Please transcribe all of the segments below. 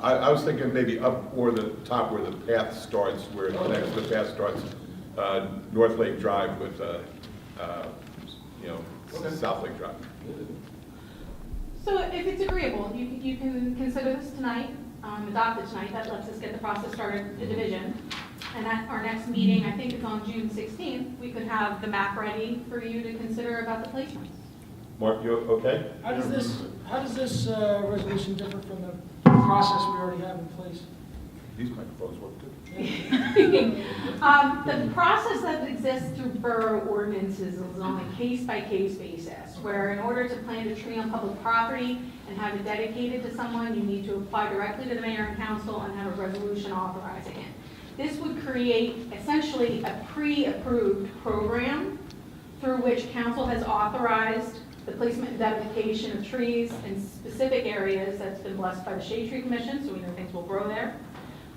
I was thinking maybe up or the top where the path starts, where it connects, the path starts, North Lake Drive with, you know, South Lake Drive. So if it's agreeable, you can consider this tonight, adopt it tonight. That lets us get the process started, the division. And at our next meeting, I think it's on June 16th, we could have the map ready for you to consider about the placements. Mark, you okay? How does this resolution differ from the process we already have in place? These microphones work too. The process that exists through borough ordinances is on a case-by-case basis, where in order to plant a tree on public property and have it dedicated to someone, you need to apply directly to the mayor and council and have a resolution authorizing it. This would create essentially a pre-approved program through which council has authorized the placement and dedication of trees in specific areas that's been blessed by the Shade Tree Commission, so we know things will grow there.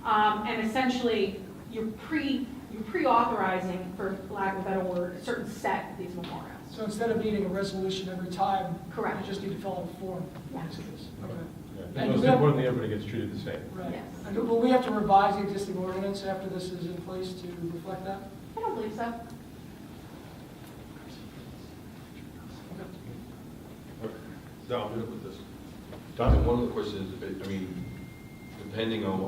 And essentially, you're pre-authorizing, for lack of a better word, a certain set of these memorials. So instead of needing a resolution every time, Correct. you just need to fill out a form. Yes. Okay. Yeah. Most importantly, everybody gets treated the same. Right. Yes. And will we have to revise the existing ordinance after this is in place to reflect that? I don't believe so. No, I'm good with this. Don? One of the questions, I mean, depending on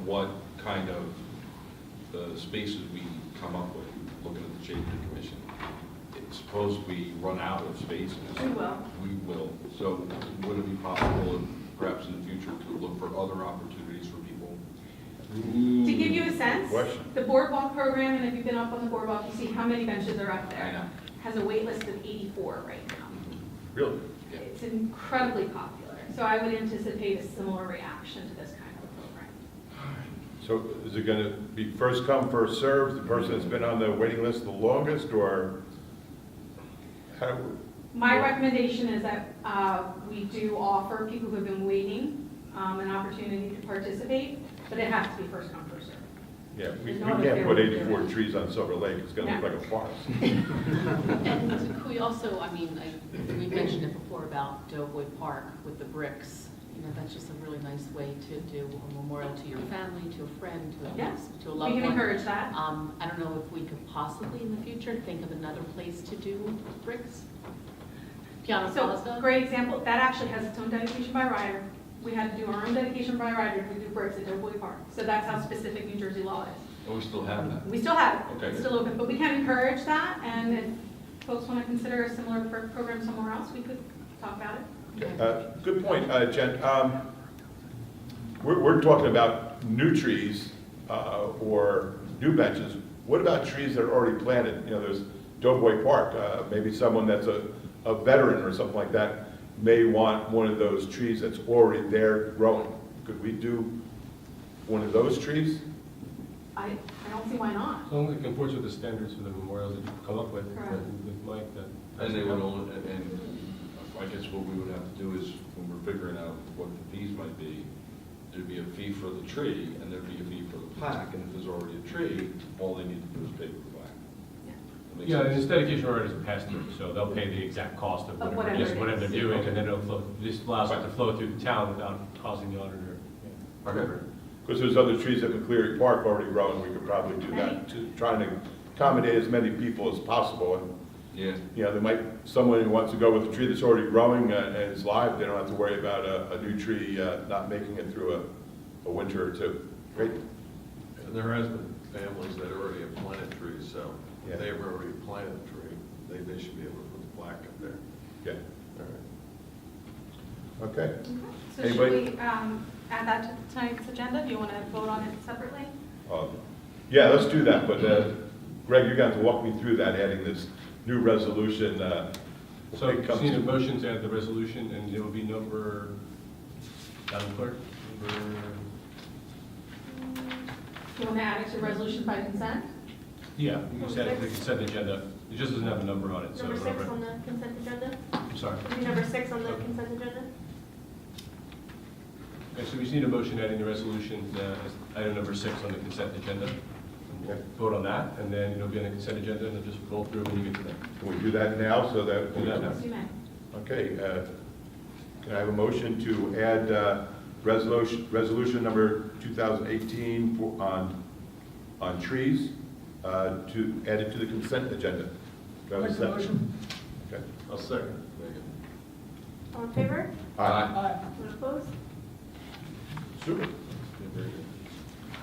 what kind of spaces we come up with, looking at the Shade Tree Commission, suppose we run out of spaces. We will. We will. So would it be possible, perhaps in the future, to look for other opportunities for people? To give you a sense, Question. the boardwalk program, and if you've been up on the boardwalk, you see how many benches are up there. I know. Has a wait list of 84 right now. Really? Yeah. It's incredibly popular. So I would anticipate a similar reaction to this kind of program. So is it going to be first come, first served, the person that's been on the waiting list the longest, or how? My recommendation is that we do offer people who have been waiting an opportunity to participate, but it has to be first come, first served. Yeah, we There's no other can't put fair way to 84 do it. trees on Silver Lake, it's going to look No. like a forest. And could we also, I mean, we mentioned it before about Doughboy Park with the bricks. You know, that's just a really nice way to do a memorial to your family, to a friend, Yes, to a we loved one. can encourage that. I don't know if we could possibly in the future think of another place to do bricks. Piano So, Plaza. great example, that actually has its own dedication by rider. We had to do our own dedication by rider to do bricks at Doughboy Park. So that's how specific New Jersey law is. Oh, we still have that? We still have it, Okay. it's still open, but we can encourage that, and if folks want to consider a similar program somewhere else, we could talk about it. Good point, Jen. We're talking about new trees or new benches. What about trees that are already planted? You know, there's Doughboy Park, maybe someone that's a veteran or something like that may want one of those trees that's already there growing. Could we do one of those trees? I don't see why not. As long as it comports with the standards for the memorials that you come up with Correct. with Mike. And they would only, and I guess what we would have to do is, when we're figuring out what the fees might be, there'd be a fee for the tree, and there'd be a fee for the plaque, and if there's already a tree, all they need to do is pay for the plaque. That makes Yeah, and sense. this dedication order is a pass-through, so they'll pay the exact cost of Of whatever, whatever it they're is. doing, Okay. and then it'll flow, this allows it to flow through the town without causing the auditor. Okay. Because there's other trees at McCleary Park already growing, we could probably do that, to trying to accommodate as many people as possible. And Yeah. you know, there might, someone who wants to go with a tree that's already growing and is live, they don't have to worry about a new tree not making it through a winter or two. Great. And there has been families that already have planted trees, so Yeah. if they've already planted a tree, they should be able to put the plaque up there. Yeah. All right. Okay. So should Anybody? we add that to tonight's agenda? Do you want to vote on it separately? Yeah, let's do that, but Greg, you're going to have to walk me through that, adding this new resolution. So when it you comes need a to- motion to add the resolution, and it will be number, Madam Clerk, number, Do you want to add it to resolution by consent? yeah, you can set it to the consent agenda. It just doesn't have a number on it, so. Number 6 whatever. on the consent agenda? I'm sorry. Would be number 6 on the consent agenda? Okay, so we just need a motion adding the resolution as item number 6 on the consent agenda. And we'll Okay. vote on that, and then it'll be on the consent agenda, and then just roll through when you get to that. Can we do that now so that? Do that now. Yes, you may. Okay. Can I have a motion to add resolution number 2018 on trees, to add it to the consent agenda. Do I have a Make the second? motion. Okay. I'll second, Megan. All in favor? Aye. Aye. Anyone opposed? Super. Yeah, very good.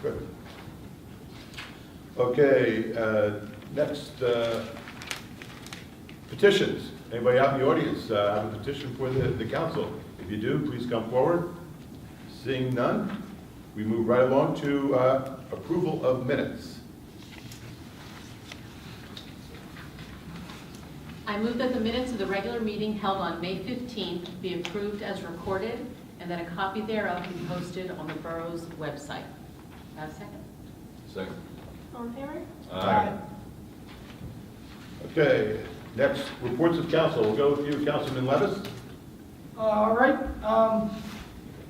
Good. Okay, next, petitions. Anybody out in the audience have a petition for the council? If you do, please come forward. Seeing none, we move right along to approval of minutes. I move that the minutes of the regular meeting held on May 15th be approved as recorded, and that a copy thereof be posted on the borough's website. Have a second? Second. All in favor? Aye. Okay, next, reports of council. We'll go with you, Councilman Levis. All right,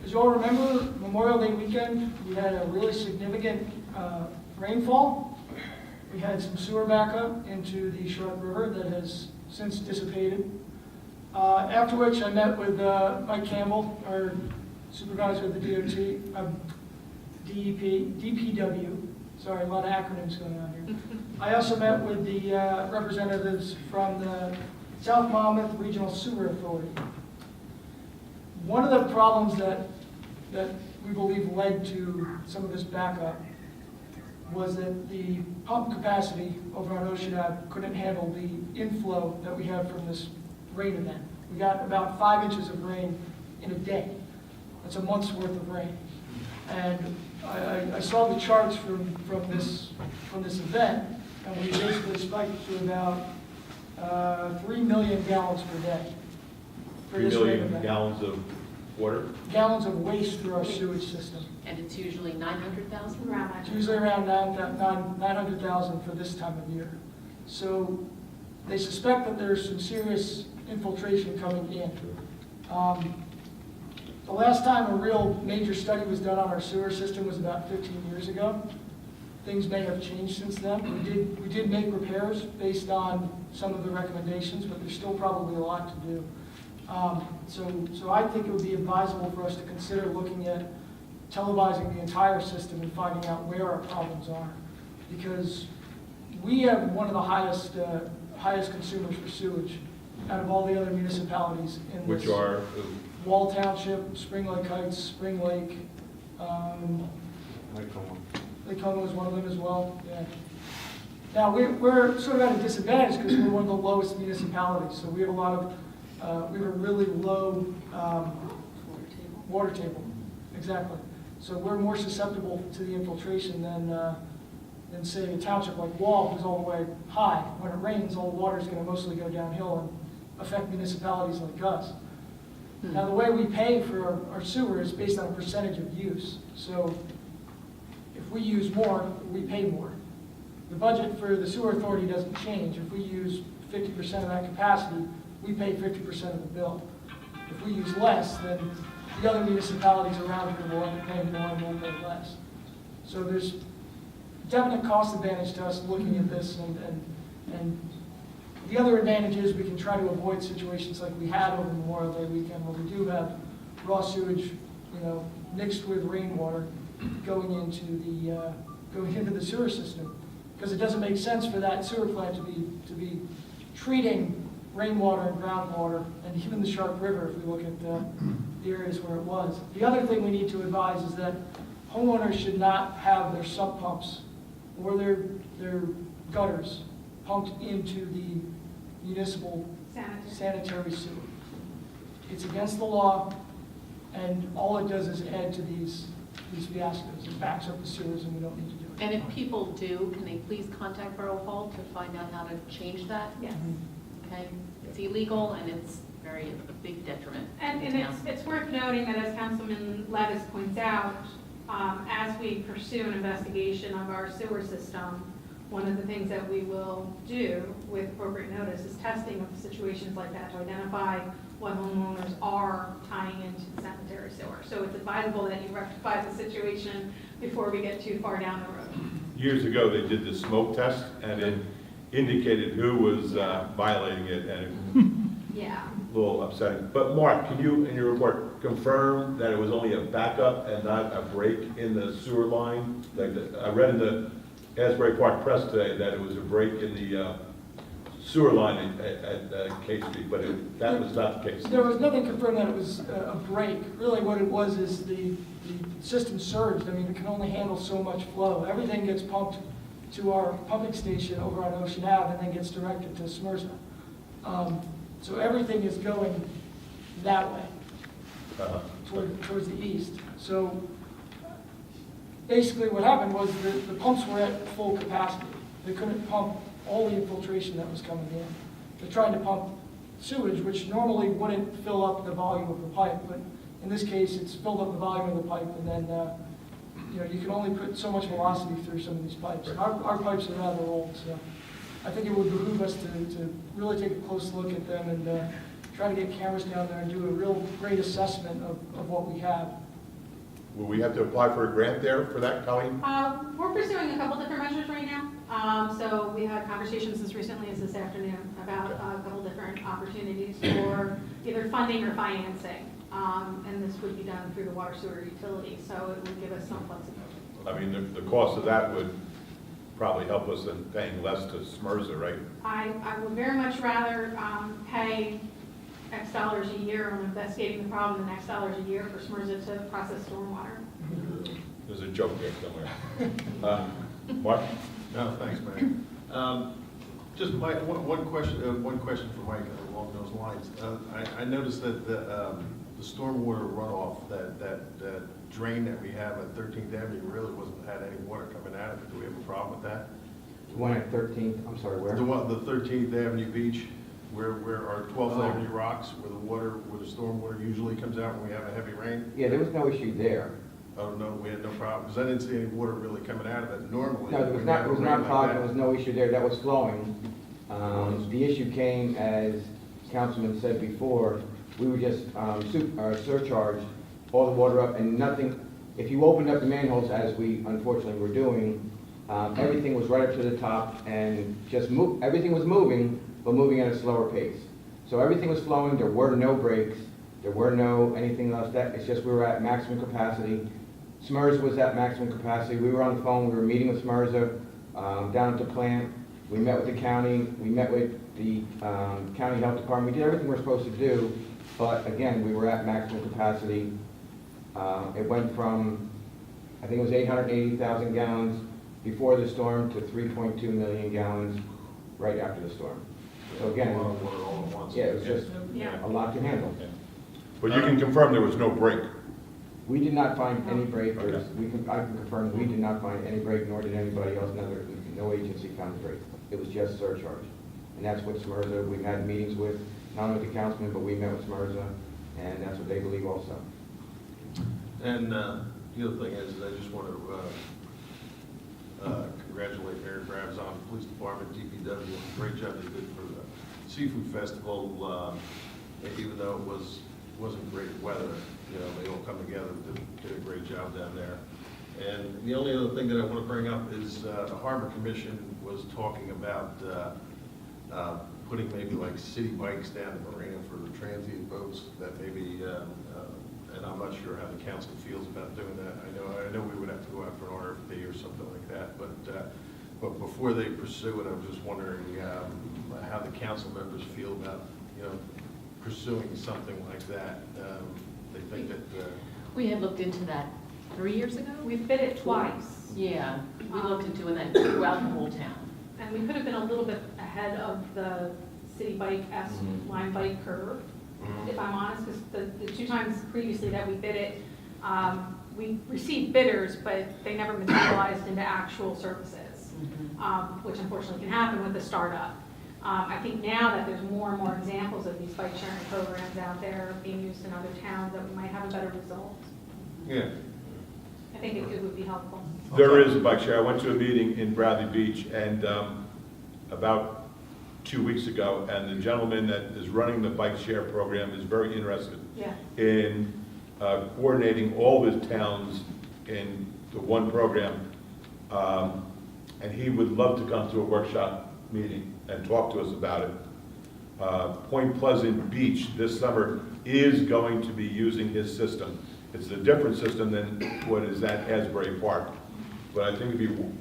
as you all remember, Memorial Day weekend, we had a really significant rainfall. We had some sewer backup into the Sharp River that has since dissipated. After which I met with Mike Campbell, our supervisor of the DPW. Sorry, a lot of acronyms going on here. I also met with the representatives from the South Monmouth Regional Sewer Authority. One of the problems that we believe led to some of this backup was that the pump capacity over on Ocean Ave couldn't handle the inflow that we had from this rain event. We got about 5 inches of rain in a day. That's a month's worth of rain. And I saw the charts from this event, and we basically spiked to about 3 million gallons per day. for 3 this rain million event. gallons of water. Gallons of waste through our sewage system. And it's usually 900,000? Around that. It's usually around 900,000 for this time of year. So they suspect that there's some serious infiltration coming in. The last time a real major study was done on our sewer system was about 15 years ago. Things may have changed since then. We did make repairs based on some of the recommendations, but there's still probably a lot to do. So I think it would be advisable for us to consider looking at televising the entire system and finding out where our problems are. Because we have one of the highest consumers for sewage out of all the other municipalities in this. Which are, Wall Township, Spring Lake Heights, Spring Lake, Lake Como is one of them as well, yeah. Now, we're sort of at a disadvantage because we're one of the lowest municipalities, so we have a lot of, we have a really low water table, exactly. So we're more susceptible to the infiltration than say a township like Wall, who's all the way high. When it rains, all the water is going to mostly go downhill and affect municipalities like us. Now, the way we pay for our sewer is based on a percentage of use. So if we use more, we pay more. The budget for the sewer authority doesn't change. If we use 50% of that capacity, we pay 50% of the bill. If we use less, then the other municipalities around here will end up paying more and we'll pay less. So there's definite cost advantage to us looking at this, and the other advantage is we can try to avoid situations like we had over Memorial Day weekend, where we do have raw sewage, mixed with rainwater going into the sewer system. Because it doesn't make sense for that sewer plant to be treating rainwater and groundwater, and even the Sharp River, if we look at the areas where it was. The other thing we need to advise is that homeowners should not have their sump pumps or their gutters pumped into the municipal sanitary sewer. It's against the law, and all it does is add to these fiascos. It backs up the sewers, and we don't need to do it. And if people do, can they please contact Borough Hall to find out how to change that? Yes. Okay? It's illegal, and it's a big detriment. And to the town. it's worth noting that, as Councilman Levis points out, as we pursue an investigation of our sewer system, one of the things that we will do with appropriate notice is testing of situations like that to identify what homeowners are tying into the sanitary sewer. So it's advisable that you rectify the situation before we get too far down the road. years ago, they did the smoke test, and it indicated who was violating it, and Yeah. little upsetting. But Mark, can you, in your report, confirm that it was only a backup and not a break in the sewer line? I read in the Asbury Park Press today that it was a break in the sewer line at K Street, but that was not the case. There was nothing confirmed that it was a break. Really what it was is the system surged. I mean, it can only handle so much flow. Everything gets pumped to our pumping station over on Ocean Ave and then gets directed to Smyrna. So everything is going that way, towards the east. So basically what happened was the pumps were at full capacity. They couldn't pump all the infiltration that was coming in. They're trying to pump sewage, which normally wouldn't fill up the volume of the pipe, but in this case, it's filled up the volume of the pipe, and then you can only put so much velocity through some of these pipes. Our pipes are rather old, so I think it would behoove us to really take a close look at them and try to get cameras down there and do a real great assessment of what we have. Will we have to apply for a grant there for that, Colleen? We're pursuing a couple different measures right now. So we had conversations as recently as this afternoon about a couple different opportunities for either funding or financing. And this would be done through the water sewer utility, so it would give us some flexibility. I mean, the cost of that would probably help us in paying less to Smyrna, right? I would very much rather pay X dollars a year on investigating the problem than X dollars a year for SMRSA to process stormwater. There's a joke there somewhere. Mark? No, thanks, Mayor. Just one question for Mike along those lines. I noticed that the stormwater runoff, that drain that we have at 13th Avenue really wasn't had any water coming out of it. Do we have a problem with that? The one at 13th, I'm sorry, where? The 13th Avenue beach, where our 12th Avenue rocks, where the stormwater usually comes out when we have a heavy rain. Yeah, there was no issue there. Oh, no, we had no problem, because I didn't see any water really coming out of it normally. No, it was not clogged, there was no issue there, that was flowing. The issue came, as Councilman said before, we were just surcharged all the water up and nothing, if you opened up the manholes, as we unfortunately were doing, everything was right up to the top and just everything was moving, but moving at a slower pace. So everything was flowing, there were no breaks, there were no anything else, it's just we were at maximum capacity. SMRSA was at maximum capacity. We were on the phone, we were meeting with SMRSA down at the plant. We met with the county, we met with the county health department. We did everything we're supposed to do, but again, we were at maximum capacity. It went from, I think it was 880,000 gallons before the storm to 3.2 million gallons right after the storm. So again, A lot of water all at once. yeah, it was just Yeah. a lot to handle. But you can confirm there was no break. We did not find any break, Okay. I can confirm, we did not find any break, nor did anybody else, no agency found a break. It was just surcharge. And that's what SMRSA, we've had meetings with, not only the councilman, but we met with SMRSA, and that's what they believe also. And the other thing is, I just want to congratulate Mayor Gravzon, the police department, DPW, great job they did for the seafood festival. Even though it wasn't great weather, they all come together, did a great job down there. And the only other thing that I want to bring up is the Harbor Commission was talking about putting maybe like city bikes down the marina for the transient boats that maybe, and I'm not sure how the council feels about doing that. I know we would have to go out for an RFP or something like that, but before they pursue it, I was just wondering how the council members feel about, pursuing something like that. They think that, We had looked into that 3 years ago? We've bid it twice, Yeah, we looked into doing that throughout the whole town. and we could have been a little bit ahead of the city bike line bike curve, if I'm honest, because the two times previously that we bid it, we received bidders, but they never materialized into actual services, which unfortunately can happen with the startup. I think now that there's more and more examples of these bike sharing programs out there being used in other towns, that we might have a better result. yeah. I think it would be helpful. There is a bike share. I went to a meeting in Bradley Beach and about 2 weeks ago, and the gentleman that is running the bike share program is very interested Yeah. in coordinating all the towns in the one program. And he would love to come to a workshop meeting and talk to us about it. Point Pleasant Beach this summer is going to be using his system. It's a different system than what is at Asbury Park. But I think if you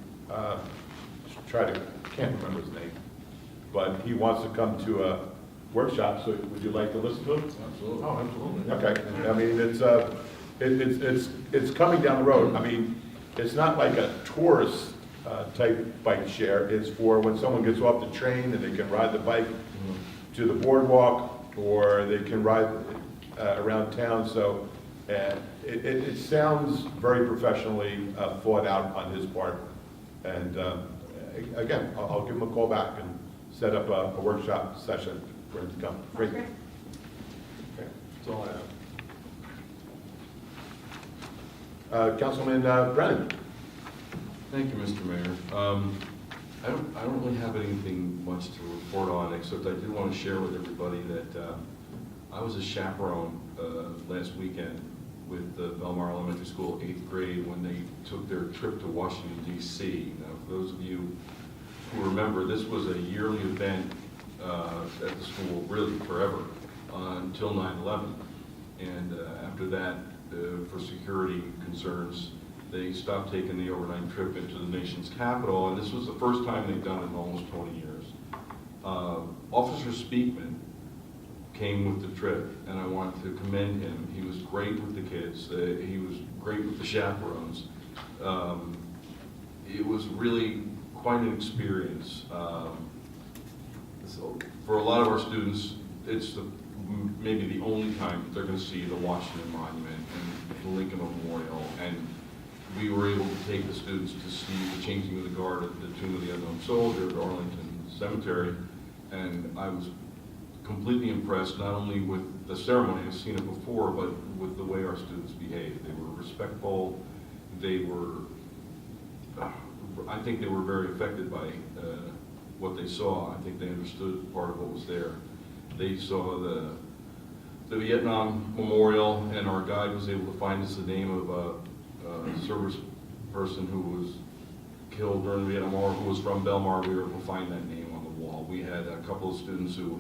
can't remember his name, but he wants to come to a workshop, so would you like to listen to him? Absolutely. Oh, absolutely. Okay, I mean, it's coming down the road. I mean, it's not like a tourist type bike share. It's for when someone gets off the train and they can ride the bike to the boardwalk, or they can ride around town. So it sounds very professionally thought out on his part. And again, I'll give him a call back and set up a workshop session for him to come. Great. Okay. Okay. That's all I have. Councilman Brennan. Thank you, Mr. Mayor. I don't really have anything much to report on, except I do want to share with everybody that I was a chaperone last weekend with the Belmar Elementary School 8th grade when they took their trip to Washington, D.C. Now, for those of you who remember, this was a yearly event at the school, really forever, until 9/11. And after that, for security concerns, they stopped taking the overnight trip into the nation's capital, and this was the first time they'd done it in almost 20 years. Officer Speakman came with the trip, and I want to commend him. He was great with the kids. He was great with the chaperones. It was really quite an experience. So for a lot of our students, it's maybe the only time that they're going to see the Washington Monument and the Lincoln Memorial, and we were able to take the students to see the changing of the guard at the Tomb of the Unknown Soldier at Arlington Cemetery, and I was completely impressed not only with the ceremony, I've seen it before, but with the way our students behaved. They were respectful. They were, I think they were very affected by what they saw. I think they understood part of what was there. They saw the Vietnam Memorial, and our guide was able to find us the name of a service person who was killed during the Vietnam War, who was from Belmar. We were able to find that name on the wall. We had a couple of students who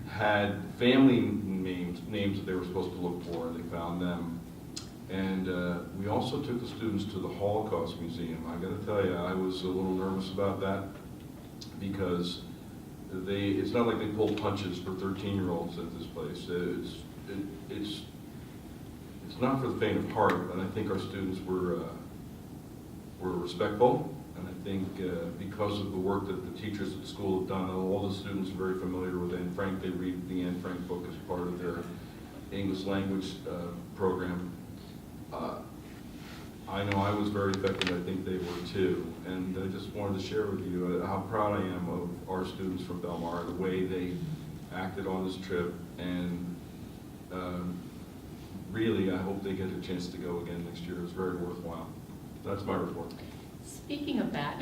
had family names that they were supposed to look for, and they found them. And we also took the students to the Holocaust Museum. I got to tell you, I was a little nervous about that, because it's not like they pull punches for 13-year-olds at this place. It's not for the faint of heart, but I think our students were respectful, and I think because of the work that the teachers at the school have done, all the students are very familiar with Anne Frank. They read the Anne Frank book as part of their English language program. I know I was very affected. I think they were too, and I just wanted to share with you how proud I am of our students from Belmar, the way they acted on this trip, and really I hope they get a chance to go again next year. It's very worthwhile. That's my report. Speaking of that,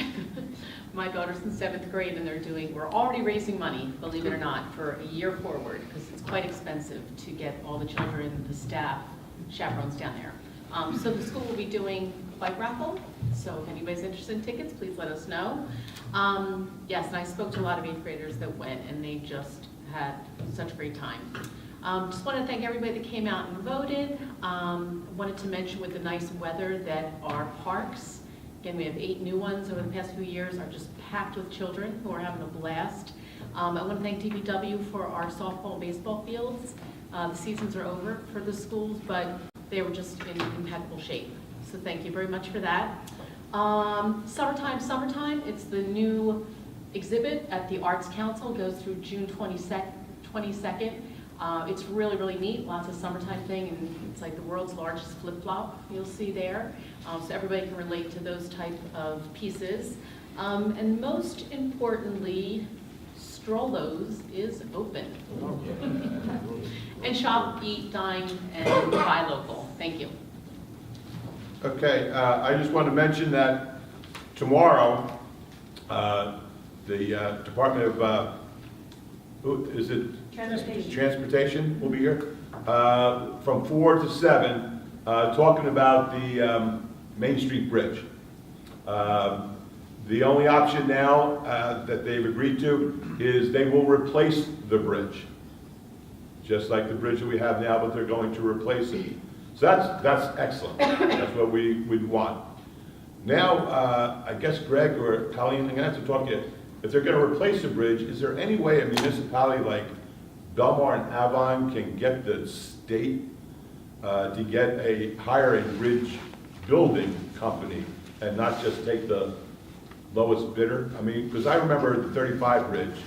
my daughter's in 7th grade, and we're already raising money, believe it or not, for a year forward, because it's quite expensive to get all the children, the staff, chaperones down there. So the school will be doing a bike raffle, so if anybody's interested in tickets, please let us know. Yes, and I spoke to a lot of 8th graders that went, and they just had such a great time. Just want to thank everybody that came out and voted. Wanted to mention with the nice weather that our parks, again, we have 8 new ones over the past few years, are just packed with children who are having a blast. I want to thank DPW for our softball and baseball fields. The seasons are over for the schools, but they were just in impeccable shape. So thank you very much for that. Summertime, it's the new exhibit at the Arts Council. It goes through June 22nd. It's really, really neat. Lots of summertime thing, and it's like the world's largest flip-flop you'll see there. So everybody can relate to those type of pieces. And most importantly, Strollo's is open. And shop, eat, dine, and buy local. Thank you. Okay, I just want to mention that tomorrow, the Department of, Transportation will be here from 4 to 7, talking about the Main Street Bridge. The only option now that they've agreed to is they will replace the bridge, just like the bridge that we have now, but they're going to replace it. So that's excellent. That's what we would want. Now, I guess Greg or Colleen, I'm gonna have to talk to you. If they're gonna replace the bridge, is there any way a municipality like Belmar and Avon can get the state to hire a bridge building company and not just take the lowest bidder? I mean, because I remember the 35 bridge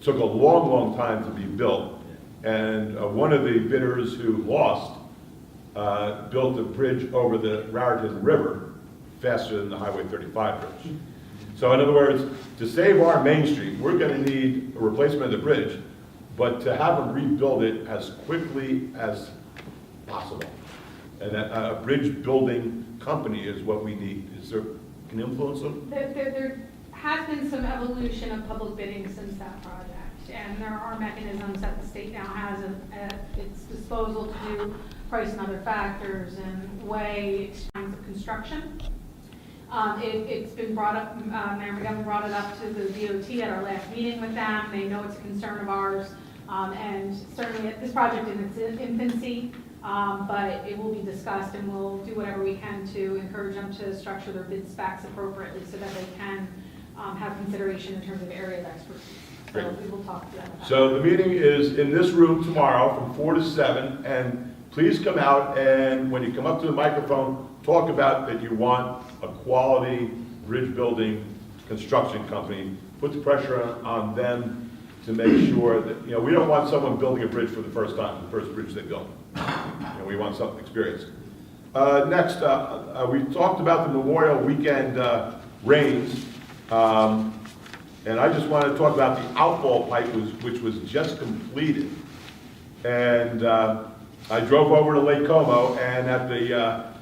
took a long, long time to be built. And one of the bidders who lost built a bridge over the Raritan River faster than the Highway 35 bridge. So in other words, to save our Main Street, we're going to need a replacement of the bridge, but to have them rebuild it as quickly as possible. And that a bridge building company is what we need. Is there an influence them? There has been some evolution of public bidding since that project, and there are mechanisms that the state now has at its disposal to do price and other factors and weigh times of construction. It's been brought up, Mayor McGovern brought it up to the DOT at our last meeting with them. They know it's a concern of ours, and certainly this project in its infancy, but it will be discussed, and we'll do whatever we can to encourage them to structure their bid specs appropriately so that they can have consideration in terms of area of expertise. So we will talk to them about So the meeting is in this room tomorrow from 4 to 7, and please come out, and when you come up to the microphone, talk about that you want a quality bridge building construction company. Put the pressure on them to make sure that, we don't want someone building a bridge for the first time, the first bridge they build. We want something experienced. Next, we talked about the Memorial Weekend rains, and I just want to talk about the outfall pipe, which was just completed. And I drove over to Lake Como, and at the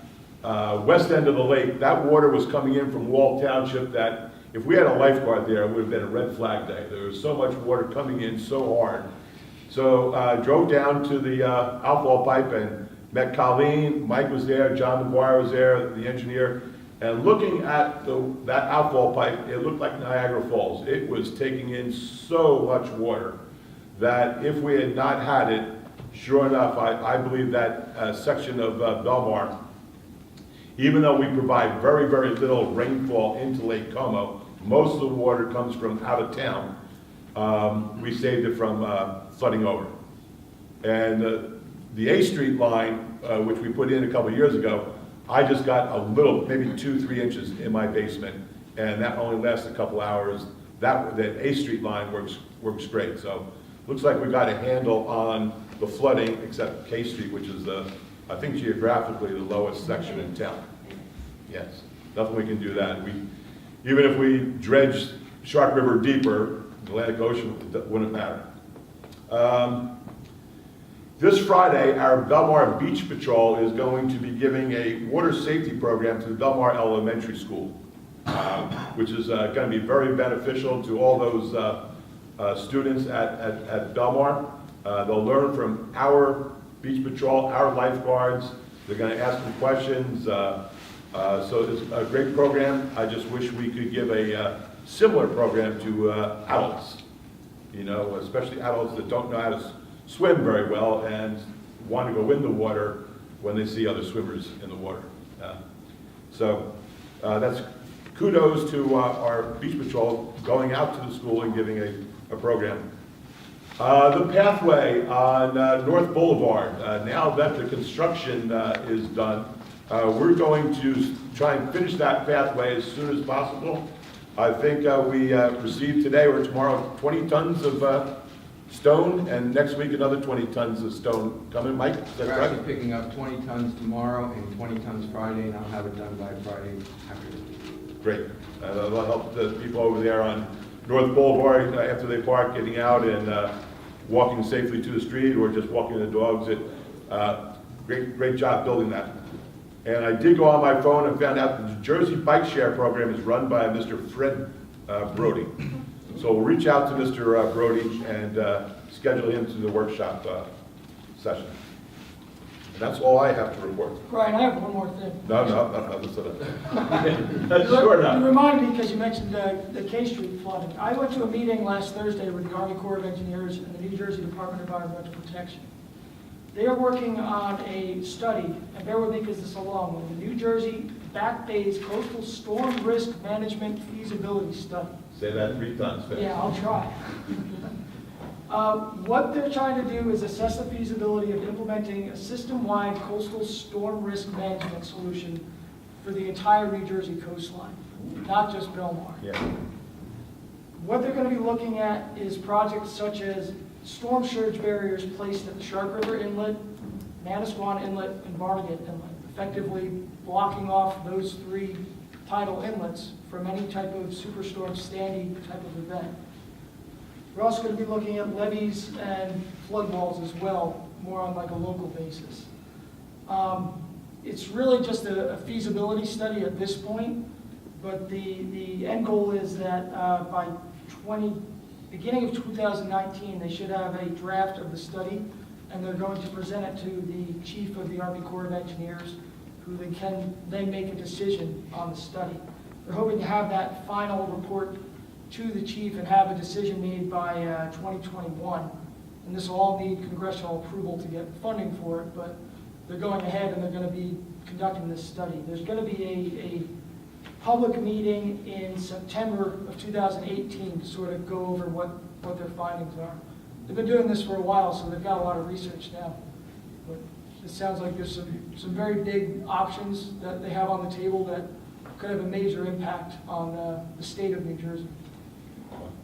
west end of the lake, that water was coming in from Wall Township that if we had a lifeguard there, it would have been a red flag day. There was so much water coming in so hard. So I drove down to the outfall pipe and met Colleen, Mike was there, John McGuire was there, the engineer, and looking at that outfall pipe, it looked like Niagara Falls. It was taking in so much water that if we had not had it, sure enough, I believe that section of Belmar, even though we provide very, very little rainfall into Lake Como, most of the water comes from out of town. We saved it from flooding over. And the A Street line, which we put in a couple years ago, I just got a little, maybe 2-3 inches in my basement, and that only lasts a couple hours. That A Street line works great. So looks like we got a handle on the flooding, except K Street, which is I think geographically the lowest section in town. Yes, nothing we can do that. Even if we dredge Shark River deeper, the Atlantic Ocean wouldn't matter. This Friday, our Belmar Beach Patrol is going to be giving a water safety program to the Belmar Elementary School, which is going to be very beneficial to all those students at Belmar. They'll learn from our beach patrol, our lifeguards. They're going to ask them questions. So it's a great program. I just wish we could give a similar program to adults, especially adults that don't know how to swim very well and want to go in the water when they see other swimmers in the water. So that's kudos to our beach patrol going out to the school and giving a program. The pathway on North Boulevard, now that the construction is done, we're going to try and finish that pathway as soon as possible. I think we received today or tomorrow 20 tons of stone, and next week another 20 tons of stone coming. Mike, is that We're correct? actually picking up 20 tons tomorrow and 20 tons Friday, and I'll have it done by Friday afternoon. Great. That'll help the people over there on North Boulevard after they park, getting out and walking safely to the street or just walking the dogs. Great job building that. And I did go on my phone and found out that the Jersey Bike Share program is run by Mr. Fred Brody. So we'll reach out to Mr. Brody and schedule him to the workshop session. And That's all I have to report. Brian, I have one more thing. No, listen. That's short You enough. reminded me, because you mentioned the K Street flooding. I went to a meeting last Thursday with the Army Corps of Engineers and the New Jersey Department of Environmental Protection. They are working on a study, and bear with me because this is a long one, the New Jersey Back Bay's Coastal Storm Risk Management Feasibility Study. Say that 3 times fast. Yeah, I'll try. What they're trying to do is assess the feasibility of implementing a system-wide coastal storm risk management solution for the entire New Jersey coastline, not just Belmar. Yeah. What they're going to be looking at is projects such as storm surge barriers placed at the Shark River Inlet, Manasquan Inlet, and Barnegat Inlet, effectively blocking off those 3 tidal inlets from any type of superstorm standing type of event. We're also going to be looking at levees and flood walls as well, more on like a local basis. It's really just a feasibility study at this point, but the end goal is that by beginning of 2019, they should have a draft of the study, and they're going to present it to the Chief of the Army Corps of Engineers, who they can then make a decision on the study. They're hoping to have that final report to the chief and have a decision made by 2021. And this will all need congressional approval to get funding for it, but they're going ahead and they're going to be conducting this study. There's going to be a public meeting in September of 2018 to sort of go over what their findings are. They've been doing this for a while, so they've got a lot of research now. But it sounds like there's some very big options that they have on the table that could have a major impact on the state of New Jersey.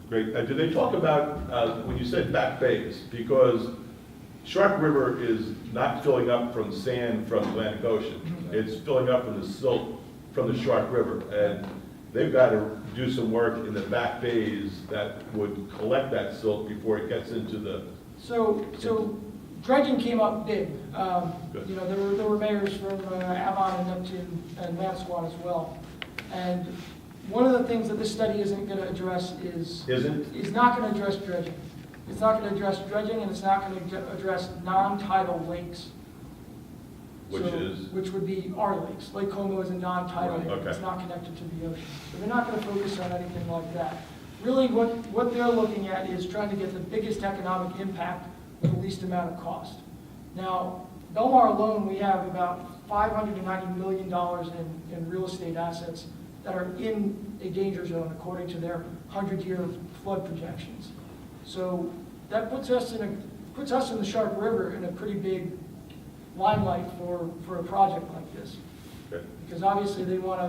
Great. Did they talk about, when you said back bays, because Shark River is not filling up from sand from Atlantic Ocean. It's filling up from the silt from the Shark River. And they've got to do some work in the back bays that would collect that silt before it gets into the... So dredging came up big. Good. You know, there were mayors from Avon and Neptune and Manasquan as well. And one of the things that this study isn't going to address is not going to address dredging. It's not going to address dredging, and it's not going to address non-tidal lakes. Which would be our lakes. Lake Como is a non-tidal Right, lake. okay. It's not connected to the ocean. So they're not going to focus on anything like that. Really, what they're looking at is trying to get the biggest economic impact with the least amount of cost. Now, Belmar alone, we have about $590 million in real estate assets that are in a danger zone according to their 100-year flood projections. So that puts us in the Shark River in a pretty big limelight for a project like this. Okay. Because obviously they want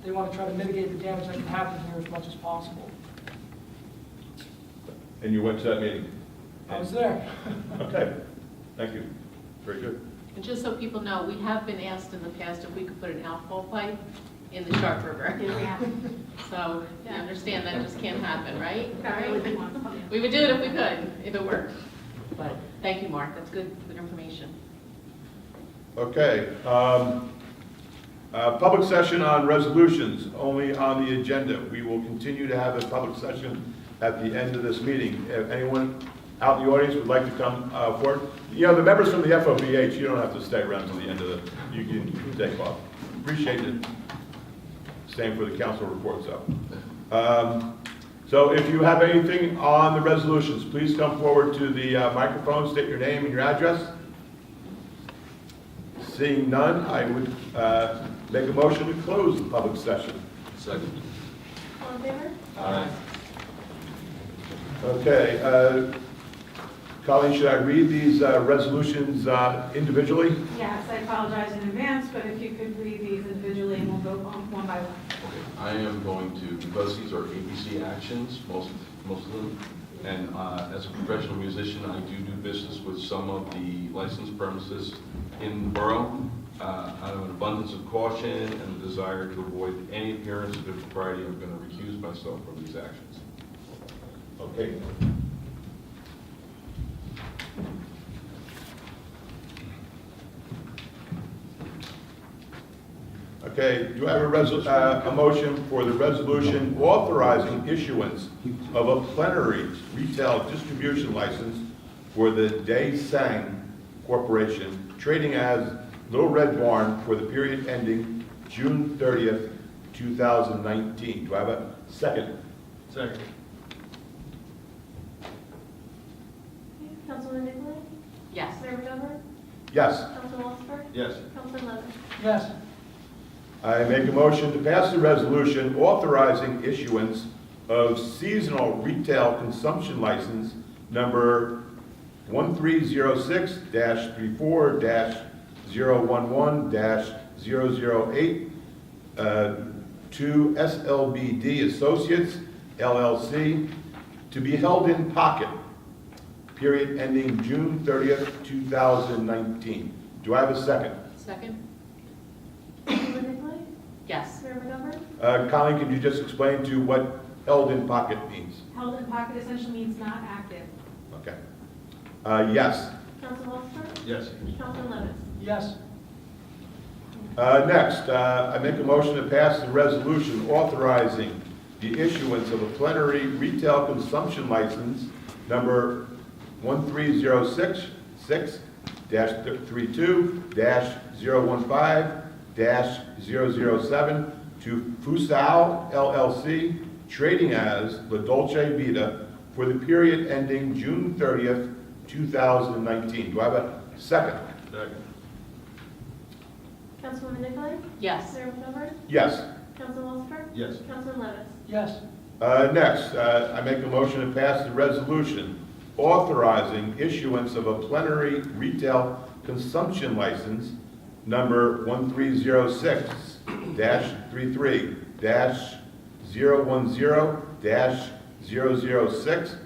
to try to mitigate the damage that can happen here as much as possible. And you went to that meeting? I was there. Okay. Thank you. Very good. And just so people know, we have been asked in the past if we could put an outfall pipe in the Shark River. Yeah. So you understand that just can't happen, right? That really big one. We would do it if we could, if it worked. But thank you, Mark. That's good information. Okay. Public session on resolutions, only on the agenda. We will continue to have a public session at the end of this meeting. If anyone out in the audience would like to come forward, you know, the members from the FOBH, you don't have to stay around till the end of the, you can take off. Appreciate it. Same for the council reports, though. So if you have anything on the resolutions, please come forward to the microphone, state your name and your address. Seeing none, I would make a motion to close the public session. Second. All in favor? Aye. Okay, Colleen, should I read these resolutions individually? Yes, I apologize in advance, but if you could read these individually, and we'll go on one by one. Okay, I am going to, because these are ABC actions, most of them, and as a professional musician, I do business with some of the licensed premises in the borough. Out of an abundance of caution and a desire to avoid any appearance of impropriety, I'm going to recuse myself from these actions. Okay. Okay, do I have a motion for the resolution authorizing issuance of a plenary retail distribution license for the Day Sang Corporation, trading as Little Red Barn for the period ending June 30th, 2019. Do I have a second? Second. Councilman Nicolay? Yes. Mayor McGovern? Yes. Councilman Osmer? Yes. Councilman Levis? Yes. I make a motion to pass the resolution authorizing issuance of seasonal retail consumption license number 1306-34-011-008 to SLBD Associates LLC to be held in pocket, period ending June 30th, 2019. Do I have a second? Second? Councilman Nicolay? Yes. Mayor McGovern? Colleen, could you just explain to what held in pocket means? Held in pocket essentially means not active. Okay. Yes. Councilman Osmer? Yes. Councilman Levis? Yes. Next, I make a motion to pass the resolution authorizing the issuance of a plenary retail consumption license number 13066-32-015-007 to Fusal LLC, trading as La Dolce Vita for the period ending June 30th, 2019. Do I have a second? Second. Councilwoman Nicolay? Yes. Mayor McGovern? Yes. Councilman Osmer? Yes. Councilman Levis? Yes. Next, I make a motion to pass the resolution authorizing issuance of a plenary retail consumption license number 1306-33-010-006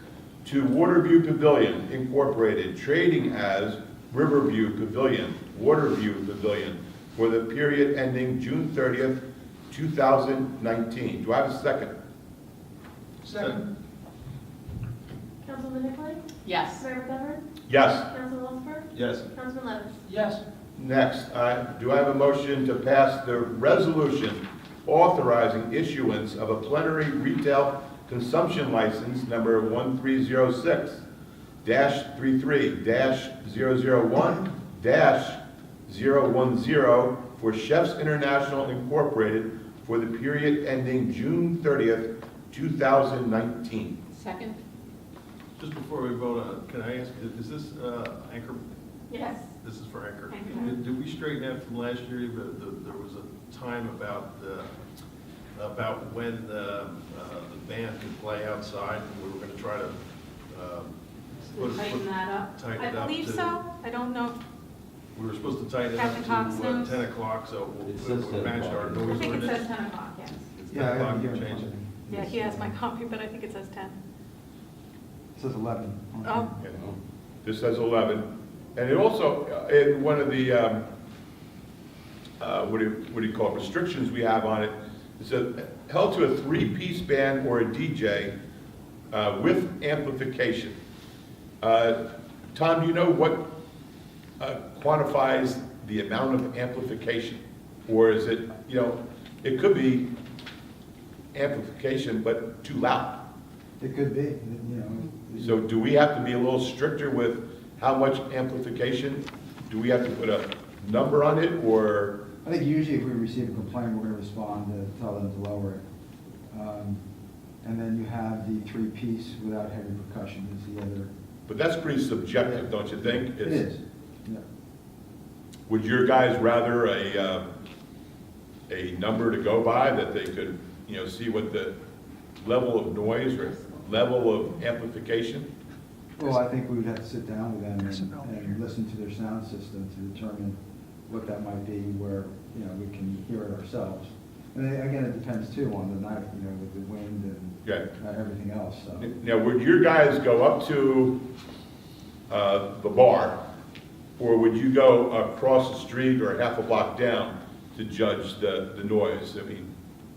to Waterview Pavilion Incorporated, trading as Riverview Pavilion, Waterview Pavilion, for the period ending June 30th, 2019. Do I have a second? Second. Councilwoman Nicolay? Yes. Mayor McGovern? Yes. Councilman Osmer? Yes. Councilman Levis? Yes. Next, do I have a motion to pass the resolution authorizing issuance of a plenary retail consumption license number 1306-33-001-010 for Chefs International Incorporated for the period ending June 30th, 2019. Second? Just before we vote on it, can I ask, is this Anchor? Yes. This is for Anchor. Anchor. Did we straighten out from last year, there was a time about when the band could play outside, and we were gonna try to Tighten that up. tighten I it up believe to- so. I don't know. We were supposed to tighten it Captain up Cox to knows. 10 o'clock, so It we says 10 matched our o'clock. I noise think it says ordinance. 10 o'clock, yes. It's Yeah, 10 I o'clock, have we it here. changed it. Yeah, he has my copy, but I think it says 10. It says 11. Oh, Yeah. This says 11. And it also, in one of the, what do you call it, restrictions we have on it, it says held to a three-piece band or a DJ with amplification. Tom, do you know what quantifies the amount of amplification? Or is it, it could be amplification, but too loud. It could be, So do we have to be a little stricter with how much amplification? Do we have to put a number on it, or? I think usually if we receive a complaint, we're gonna respond to tell them to lower it. And then you have the three-piece without heavy percussion is the other. But that's pretty subjective, don't you think? It is, yeah. Would your guys rather a number to go by that they could, see what the level of noise or level of amplification? Well, I think we would have to sit down with them and listen to their sound system to determine what that might be, where, we can hear it ourselves. And then, again, it depends too on the night, with the wind and Okay. everything else, so. Now, would your guys go up to the bar, or would you go across the street or half a block down to judge the noise?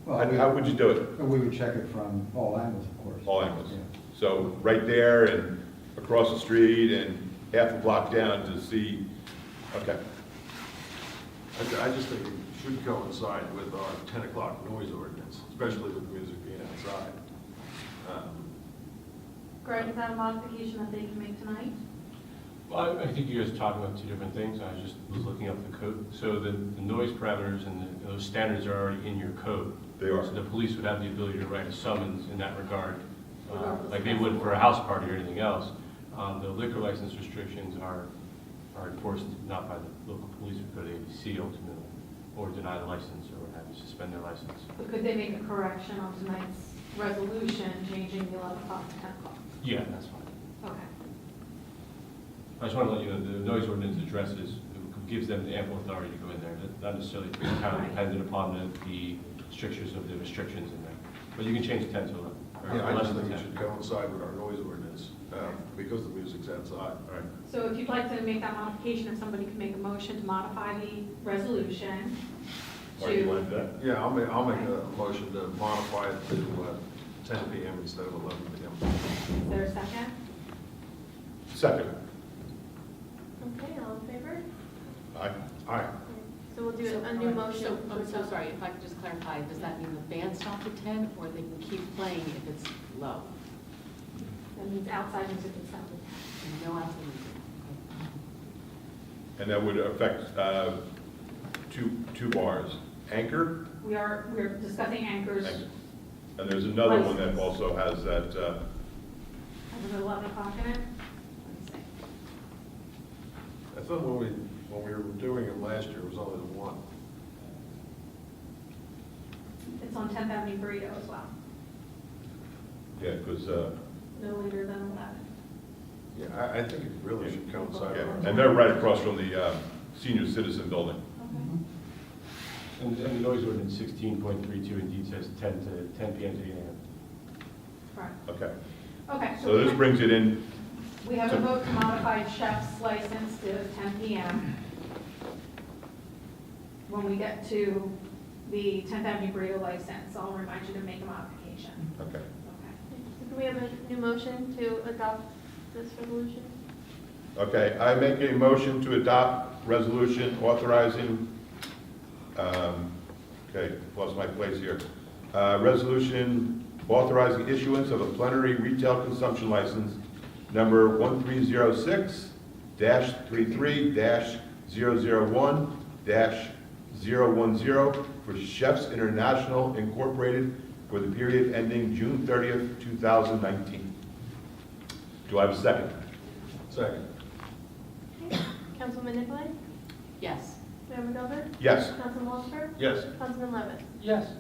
I mean, how would you do it? We would check it from all angles, of course. All angles. Yeah. So right there and across the street and half a block down to see, okay. I just think it should coincide with our 10 o'clock noise ordinance, especially with music being outside. Greg, is that a modification that they can make tonight? Well, I think you guys are talking about two different things. I was looking up the code. So the noise parameters and those standards are already in your code. They are. So the police would have the ability to write a summons in that regard, like they would for a house party or anything else. The liquor license restrictions are enforced not by the local police, but go to ABC ultimately, or deny the license or have you suspend their license. But could they make a correction on tonight's resolution, changing the 11 o'clock to 10 o'clock? Yeah, that's fine. Okay. I just want to let you know, the noise ordinance addresses, gives them the ample authority to go in there, not necessarily entirely dependent upon the strictures of the restrictions in there. But you can change 10 to 11. or Yeah, I just 11 to think it 10. should coincide with our noise ordinance, because the music's outside. All right. So if you'd like to make that modification, if somebody could make a motion to modify the resolution Marty, you to, want to do that? Yeah, I'll make a motion to modify it to 10 PM instead of 11 PM. is there a second? Second. Okay, all in favor? Aye. Aye. So we'll do a new motion. So, I'm so sorry, if I could just clarify, does that mean the band stops at 10, or they can keep playing if it's low? That means outside music is sounded. No outside music? And that would affect two bars. Anchor, We're discussing anchors and there's another one that also has that, as of 11 o'clock in it. Let me see. I thought when we were doing it last year, it was only the one. It's on 10th Avenue Burrito as well, yeah, because, no later than 11. Yeah, I think it really should coincide. with- and they're right across from the senior citizen building. Okay. And the noise ordinance 16.32 indeed says 10 PM to 8 AM. Right. Okay. Okay. So this brings it in, We have a vote to modify chef's license to 10 PM. When we get to the 10th Avenue Burrito license, I'll remind you to make a modification. okay. Okay. So can we have a new motion to adopt this resolution? Okay, I make a motion to adopt resolution authorizing, okay, lost my place here. Resolution authorizing issuance of a plenary retail consumption license number 1306-33-001-010 for Chefs International Incorporated for the period ending June 30th, 2019. Do I have a second? Second. Okay. Councilman Nicolay? Yes. Mayor McGover? Yes. Councilman Walter? Yes. Councilman Levitt? Yes.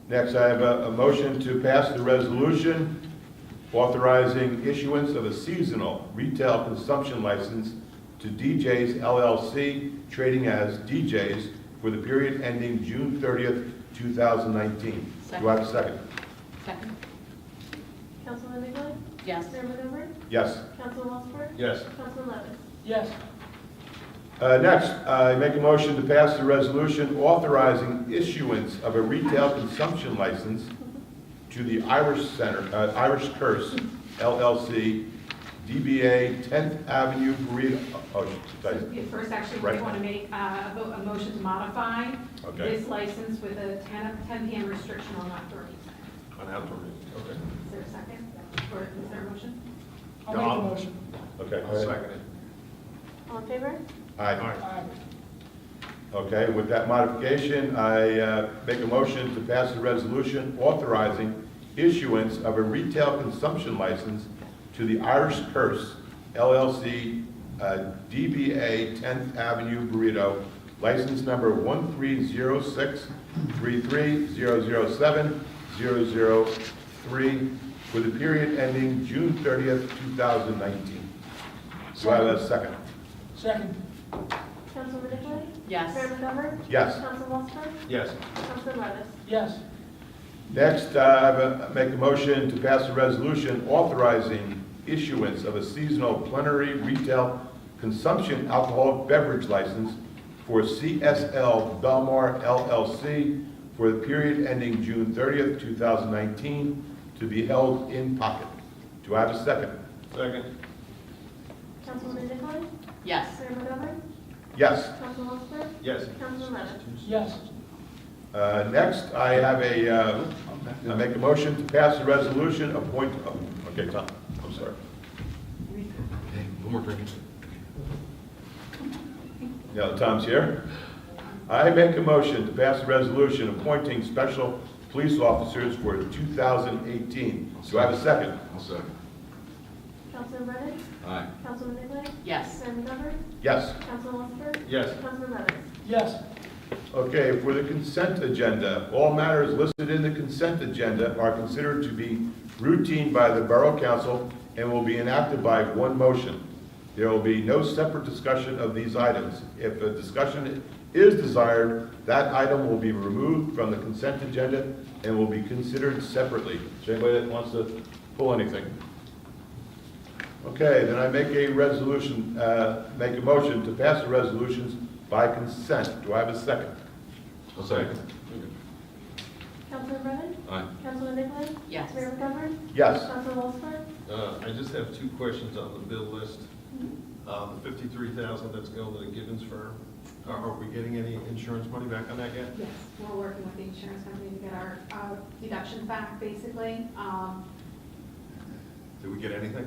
Next, I have a motion to pass the resolution authorizing issuance of a seasonal retail consumption license to DJs LLC, trading as DJs for the period ending June 30th, 2019. Do I have a second? Second? Councilman Nicolay? Yes. Mayor McGover? Yes. Councilman Walter? Yes. Councilman Levitt? Yes. Next, I make a motion to pass the resolution authorizing issuance of a retail consumption license to the Irish Curse LLC, DBA 10th Avenue Burrito. Oh, So first, actually, we Right. want to make a motion to modify Okay. this license with a 10 PM restriction on outdoor music. On outdoor music, okay. Is there a second? Or is there a motion? I'll make the motion. Okay, go I'll ahead. second it. All in favor? Aye. Aye. Okay, with that modification, I make a motion to pass the resolution authorizing issuance of a retail consumption license to the Irish Curse LLC, DBA 10th Avenue Burrito, license number 1306-33-007-003 for the period ending June 30th, 2019. Do I have a second? Second. Councilman Nicolay? Yes. Mayor McGover? Yes. Councilman Walter? Yes. Councilman Levitt? Yes. Next, I make a motion to pass a resolution authorizing issuance of a seasonal plenary retail consumption alcoholic beverage license for CSL Belmar LLC for the period ending June 30th, 2019, to be held in pocket. Do I have a second? Second. Councilman Nicolay? Yes. Mayor McGover? Yes. Councilman Walter? Yes. Councilman Levitt? Yes. Next, I have I make a motion to pass a resolution appoint, okay, Tom, I'm sorry. more drinking. Now the time's here. I make a motion to pass a resolution appointing special police officers for 2018. Do I have a second? I'll second. Councilman Brennan? Aye. Councilman Nicolay? Yes. Mayor McGovern? Yes. Councilman Lunsford? Yes. Councilman Levis? Yes. Okay, for the consent agenda, all matters listed in the consent agenda are considered to be routine by the Borough Council and will be enacted by one motion. There will be no separate discussion of these items. If a discussion is desired, that item will be removed from the consent agenda and will be considered separately. Is there anybody that wants to pull anything? Okay, then I make a resolution, make a motion to pass the resolutions by consent. Do I have a second? I'll second. Councilman Brennan? Aye. Councilman Nicolay? Yes. Mayor McGovern? Yes. Councilman Lunsford? I just have two questions on the bill list. The 53,000 that's going to the Gibbons firm, are we getting any insurance money back on that yet? Yes, we're working with the insurance company to get our deductions back, basically. Did we get anything?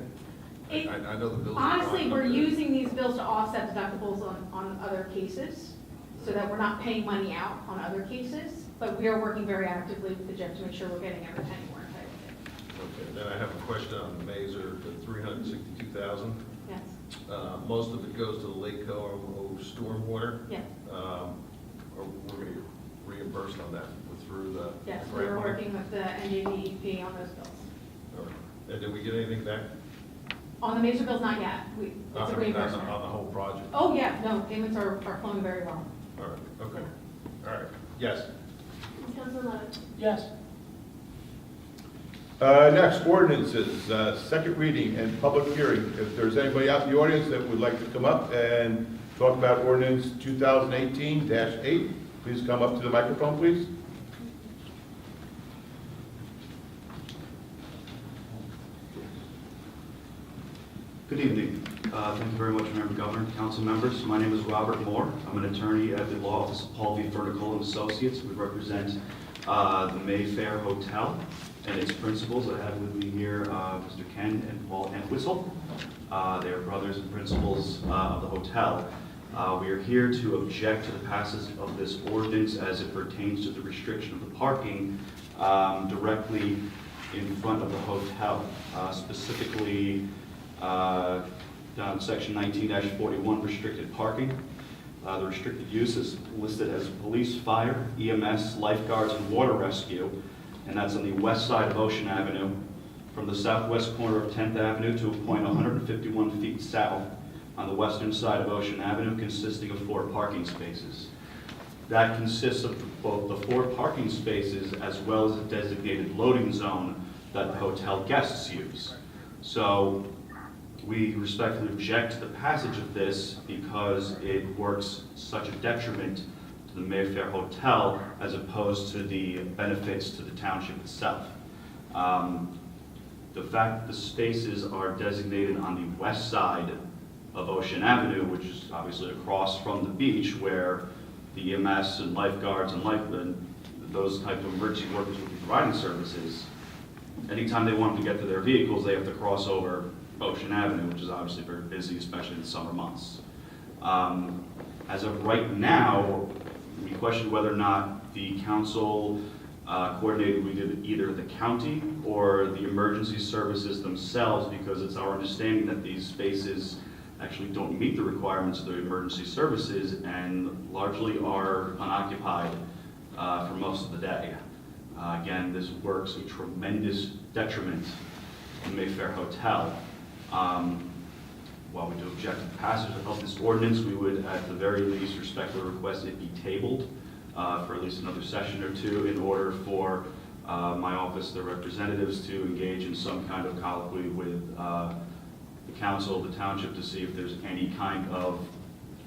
It- I know the bills. are Honestly, fine, we're but- using these bills to offset deductibles on other cases, so that we're not paying money out on other cases, but we are working very actively with the JIP to make sure we're getting every penny we're entitled to. Okay, then I have a question on the Mazer, the 362,000. Yes, Most of it goes to the Lake Co. stormwater. yes, Or we're going to get reimbursed on that through the yes, we grant were money? working with the NJDEP on those bills. All right. And did we get anything back? On the major bills, not yet, it's a On reimbursement. the whole project? Oh, yeah, no, payments are flowing very well. All right, okay. All right, yes. Councilman Levis? Yes. Next, ordinances, second reading and public hearing. If there's anybody out in the audience that would like to come up and talk about ordinance 2018-8, please come up to the microphone, please. Good evening. Thank you very much, Member Governor, council members. My name is Robert Moore. I'm an attorney at the law office of Paul V. Fernicola and Associates. We represent the Mayfair Hotel and its principals. I have with me here Mr. Ken and Paul Entwistle. They are brothers and principals of the hotel. We are here to object to the passage of this ordinance as it pertains to the restriction of the parking directly in front of the hotel, specifically down in section 19-41, restricted parking. The restricted use is listed as police, fire, EMS, lifeguards, and water rescue, and that's on the west side of Ocean Avenue, from the southwest corner of 10th Avenue to a point 151 feet south on the western side of Ocean Avenue, consisting of 4 parking spaces. That consists of both the 4 parking spaces as well as a designated loading zone that the hotel guests use. So we respectfully object to the passage of this because it works such a detriment to the Mayfair Hotel as opposed to the benefits to the township itself. The fact that the spaces are designated on the west side of Ocean Avenue, which is obviously across from the beach where the EMS and lifeguards and those type of emergency workers will be providing services, anytime they want to get to their vehicles, they have to cross over Ocean Avenue, which is obviously very busy, especially in the summer months. As of right now, we question whether or not the council coordinated with either the county or the emergency services themselves, because it's our understanding that these spaces actually don't meet the requirements of the emergency services and largely are unoccupied for most of the day. Again, this works a tremendous detriment to the Mayfair Hotel. While we do object to the passage of this ordinance, we would at the very least respectfully request it be tabled for at least another session or two in order for my office, the representatives, to engage in some kind of colloquy with the council, the township, to see if there's any kind of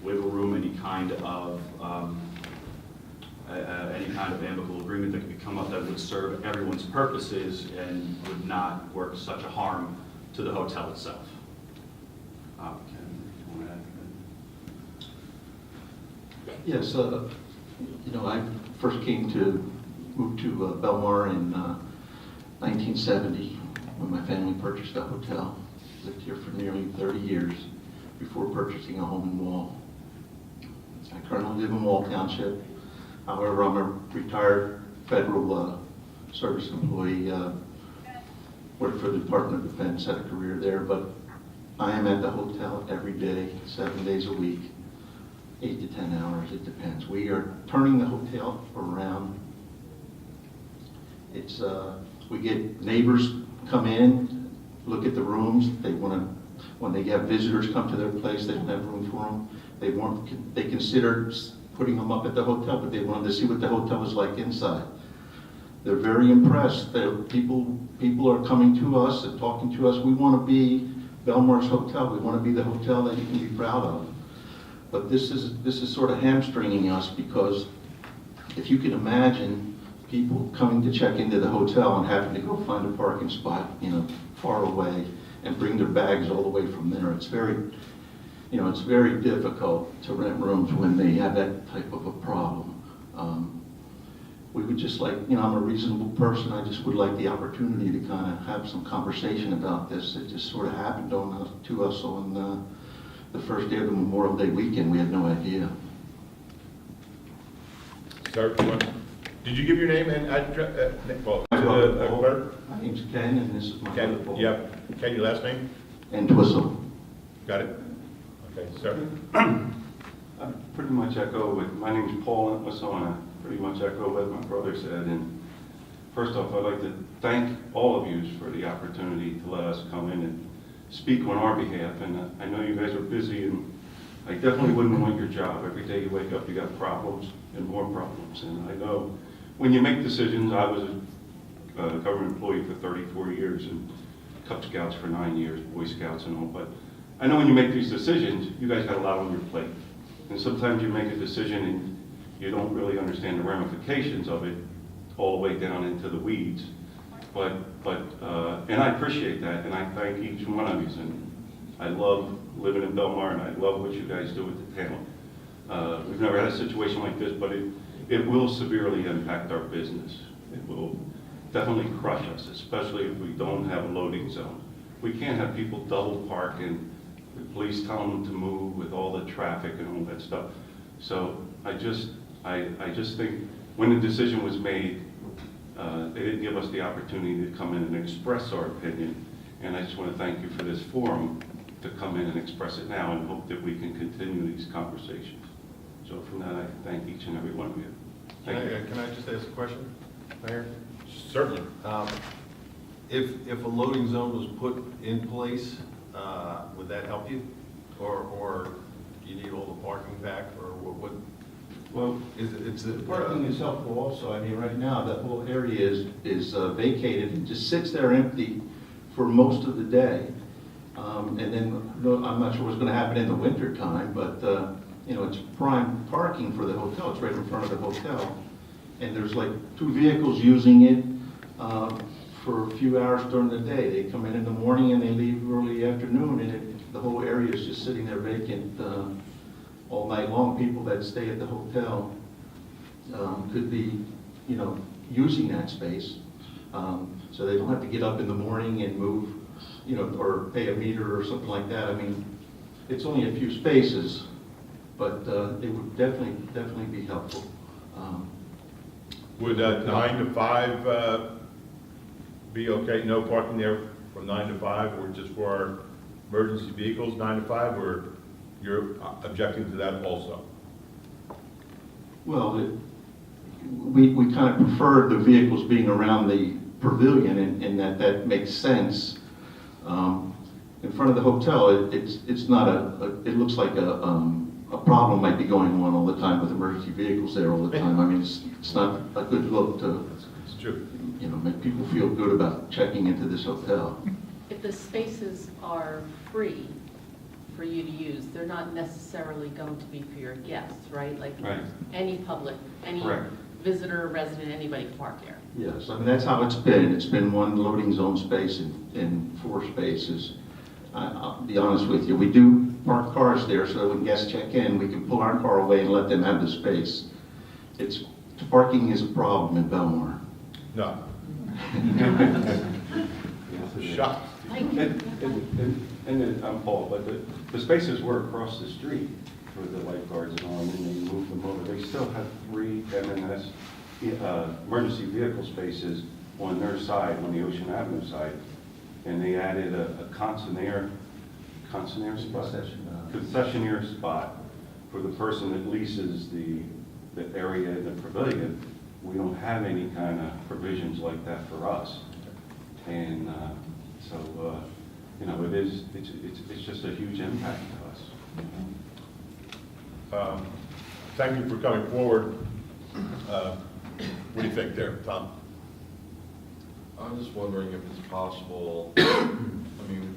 wiggle room, any kind of amicable agreement that could come up that would serve everyone's purposes and would not work such a harm to the hotel itself. Ken, you want to add anything? Yes, I first moved to Belmar in 1970 when my family purchased a hotel. Lived here for nearly 30 years. before purchasing a home in Wall. I currently live in Wall Township. However, I'm a retired federal service employee, worked for the Department of Defense, had a career there, but I am at the hotel every day, 7 days a week, 8 to 10 hours, it depends. We are turning the hotel around. It's, we get neighbors come in, look at the rooms, they want to, when they have visitors come to their place, they don't have room for them. They considered putting them up at the hotel, but they wanted to see what the hotel is like inside. They're very impressed. People are coming to us and talking to us. We want to be Belmar's hotel. We want to be the hotel that you can be proud of. But this is sort of hamstringing us, because if you can imagine people coming to check into the hotel and having to go find a parking spot, far away, and bring their bags all the way from there, it's very difficult to rent rooms when they have that type of a problem. We would just like, I'm a reasonable person, I just would like the opportunity to kind of have some conversation about this. It just sort of happened to us on the first day of the Memorial Day weekend. We had no idea. Sir, did you give your name and address? Well, to the clerk? My name's Ken, and this is my Ken, brother Paul. yep. Ken, your last name? And Twistle. Got it? Okay, sir. I pretty much echo what, my name's Paul Entwistle, and I pretty much echo what my brother said. And first off, I'd like to thank all of you for the opportunity to let us come in and speak on our behalf. And I know you guys are busy, and I definitely wouldn't want your job. Every day you wake up, you got problems and more problems. And I know when you make decisions, I was a government employee for 34 years and Cub Scouts for 9 years, Boy Scouts and all, but I know when you make these decisions, you guys got a lot on your plate. And sometimes you make a decision and you don't really understand the ramifications of it all the way down into the weeds. And I appreciate that, and I thank each one of you. And I love living in Belmar, and I love what you guys do with the town. We've never had a situation like this, but it will severely impact our business. It will definitely crush us, especially if we don't have a loading zone. We can't have people double park and the police tell them to move with all the traffic and all that stuff. So I just think when the decision was made, they didn't give us the opportunity to come in and express our opinion. And I just want to thank you for this forum to come in and express it now, and hope that we can continue these conversations. So from that, I thank each and every one of you. Thank you. Can I just ask a question, Mayor? Certainly. If a loading zone was put in place, would that help you? Or do you need all the parking back, or what? Well, It's the parking is helpful also. I mean, right now, that whole area is vacated and just sits there empty for most of the day. And then, I'm not sure what's going to happen in the winter time, but, it's prime parking for the hotel. It's right in front of the hotel. And there's like 2 vehicles using it for a few hours during the day. They come in the morning and they leave early afternoon, and the whole area is just sitting there vacant all night long. People that stay at the hotel could be, using that space. So they don't have to get up in the morning and move, or pay a meter or something like that. I mean, it's only a few spaces, but it would definitely be helpful. Would 9 to 5 be okay? No parking there from 9 to 5, or just for our emergency vehicles, 9 to 5, or you're objecting to that also? Well, we kind of prefer the vehicles being around the pavilion, and that makes sense. In front of the hotel, it's not it looks like a problem might be going on all the time with emergency vehicles there all the time. I mean, it's not a good look to, It's true. make people feel good about checking into this hotel. If the spaces are free for you to use, they're not necessarily going to be for your guests, right? Like Right. any public, any Correct. visitor, resident, anybody can park there. Yes, I mean, that's how it's been. It's been 1 loading zone space and 4 spaces. I'll be honest with you, we do park cars there so that when guests check in, we can pull our car away and let them have the space. Parking is a problem in Belmar. No. Shocked. Thank you. I'm Paul, but the spaces were across the street for the lifeguards and all, and then they moved them over. They still have 3 M&S emergency vehicle spaces on their side, on the Ocean Avenue side, and they added a concessionaire spot for the person that leases the area in the pavilion. We don't have any kind of provisions like that for us. And so, it's just a huge impact to us. Thank you for coming forward. What do you think there, Tom? I'm just wondering if it's possible, I mean,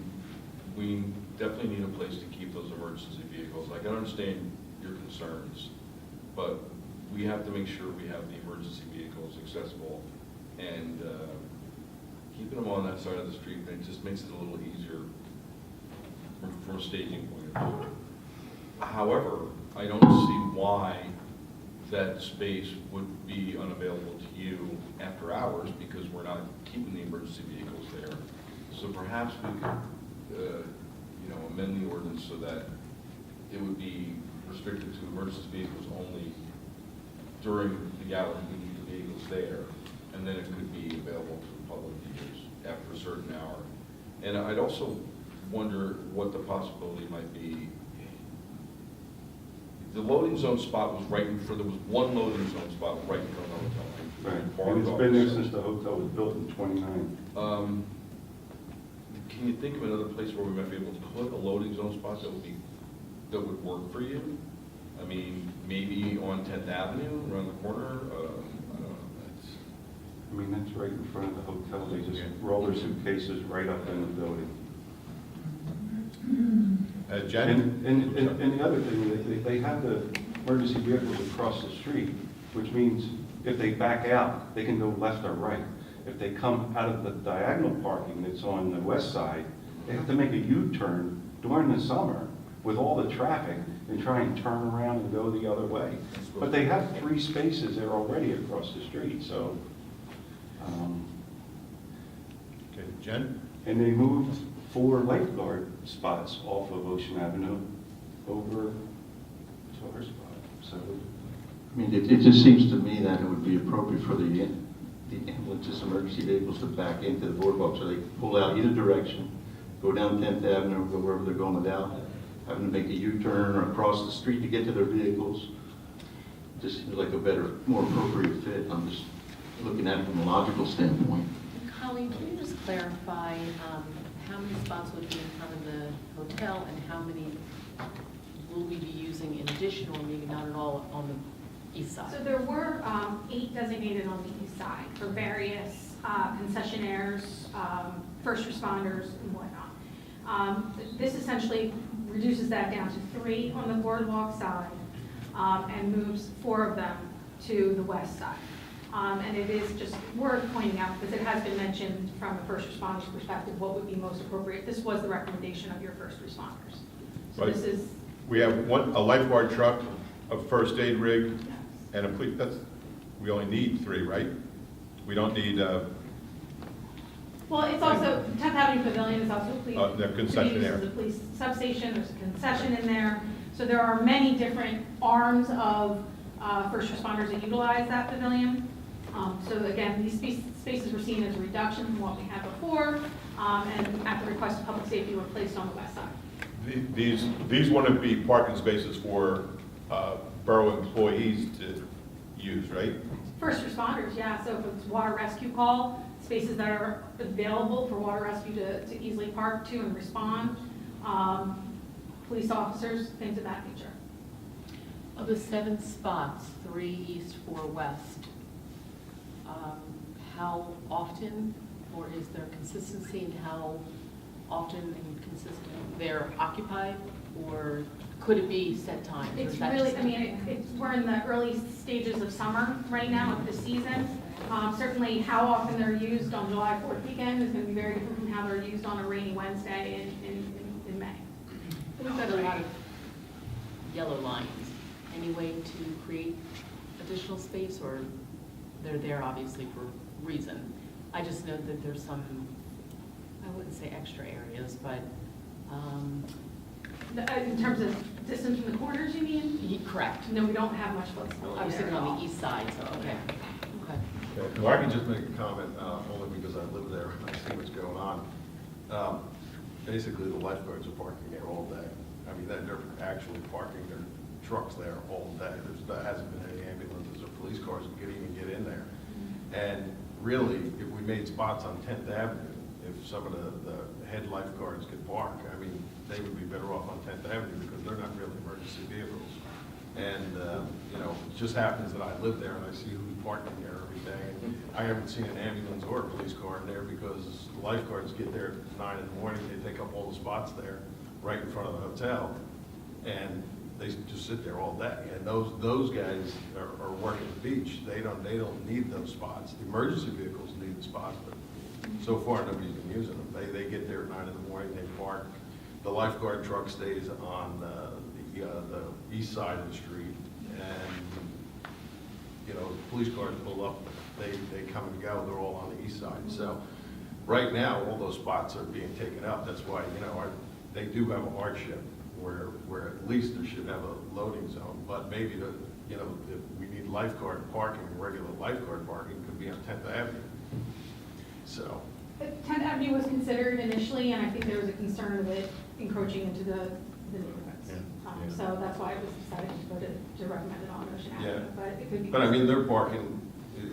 we definitely need a place to keep those emergency vehicles. I can understand your concerns, but we have to make sure we have the emergency vehicles accessible, and keeping them on that side of the street, it just makes it a little easier from a staging point of view. However, I don't see why that space would be unavailable to you after hours, because we're not keeping the emergency vehicles there. So perhaps we could, amend the ordinance so that it would be restricted to emergency vehicles only during the hours we need the vehicles there, and then it could be available to the public to use after a certain hour. And I'd also wonder what the possibility might be. The loading zone spot was right in front, there was one loading zone spot right in front of the hotel. Right, and it's been there since the hotel was built in '29. Can you think of another place where we might be able to put a loading zone spot that would work for you? I mean, maybe on 10th Avenue, around the corner? I don't know. That's right in front of the hotel. They just roll their suitcases right up in the building. Jen? And the other thing, they have the emergency vehicles across the street, which means if they back out, they can go left or right. If they come out of the diagonal parking that's on the west side, they have to make a U-turn during the summer with all the traffic and try and turn around and go the other way. But they have 3 spaces there already across the street, so. Okay, Jen? And they moved 4 lifeguard spots off of Ocean Avenue over to our spot, so. I mean, it just seems to me that it would be appropriate for the ambulances, emergency vehicles to back into the boardwalk so they can pull out either direction, go down 10th Avenue, go wherever they're going without having to make a U-turn or across the street to get to their vehicles. Just seems like a better, more appropriate fit. I'm just looking at it from a logical standpoint. Colleen, can you just clarify how many spots would be in front of the hotel and how many will we be using in addition, or maybe not at all, on the east side? So there were 8 designated on the east side for various concessionaires, first responders, and whatnot. This essentially reduces that down to 3 on the boardwalk side and moves 4 of them to the west side. And it is just worth pointing out, because it has been mentioned from a first responder's perspective, what would be most appropriate. This was the recommendation of your first responders. So Right. this is, We have a lifeguard truck, a first aid rig, and a police, we only need 3, right? We don't need, well, it's also, 10th Avenue Pavilion is also police. The concessionaire. There's a police substation, there's a concession in there. So there are many different arms of first responders that utilize that pavilion. So again, these spaces were seen as a reduction from what we had before, and at the request of public safety were placed on the west side. these wouldn't be parking spaces for borough employees to use, right? First responders, yeah, so if it's water rescue call, spaces that are available for water rescue to easily park to and respond, police officers, things of that nature. Of the 7 spots, 3 east, 4 west, how often, or is there consistency in how often and consistent they're occupied, or could it be set times? or It's is that really, just- I mean, we're in the early stages of summer right now of the season. Certainly, how often they're used on July 4th weekend is going to be very different from how they're used on a rainy Wednesday in May. We've got a lot of yellow lines. Any way to create additional space, or they're there obviously for a reason? I just note that there's some, I wouldn't say extra areas, but In terms of distance from the corners, you mean? Correct. No, we don't have much flexibility. I was there thinking at on all. the east side, so, okay. Okay. Well, I can just make a comment, only because I live there, and I see what's going on. Basically, the lifeguards are parking there all day. I mean, they're actually parking their trucks there all day. There hasn't been any ambulances or police cars that could even get in there. And really, if we made spots on 10th Avenue, if some of the head lifeguards could park, I mean, they would be better off on 10th Avenue because they're not really emergency vehicles. And, you know, it just happens that I live there and I see who's parking there every day. And I haven't seen an ambulance or a police car in there because the lifeguards get there at 9 in the morning, they take up all the spots there right in front of the hotel. And they just sit there all day. And those guys are working the beach. They don't need those spots. The emergency vehicles need the spots, but so far nobody's been using them. They get there at 9 in the morning, they park. The lifeguard truck stays on the east side of the street, and you know, police cars pull up. They come and go. They're all on the east side. So right now, all those spots are being taken up. That's why, you know, they do have a hardship where at least there should have a loading zone. But maybe you know, if we need lifeguard parking, regular lifeguard parking could be on 10th Avenue. So. 10th Avenue was considered initially, and I think there was a concern of it encroaching into the neighborhoods. Yeah. So that's why it was decided to go to recommend it on Ocean Yeah. Avenue, but it could be. But I mean, they're parking,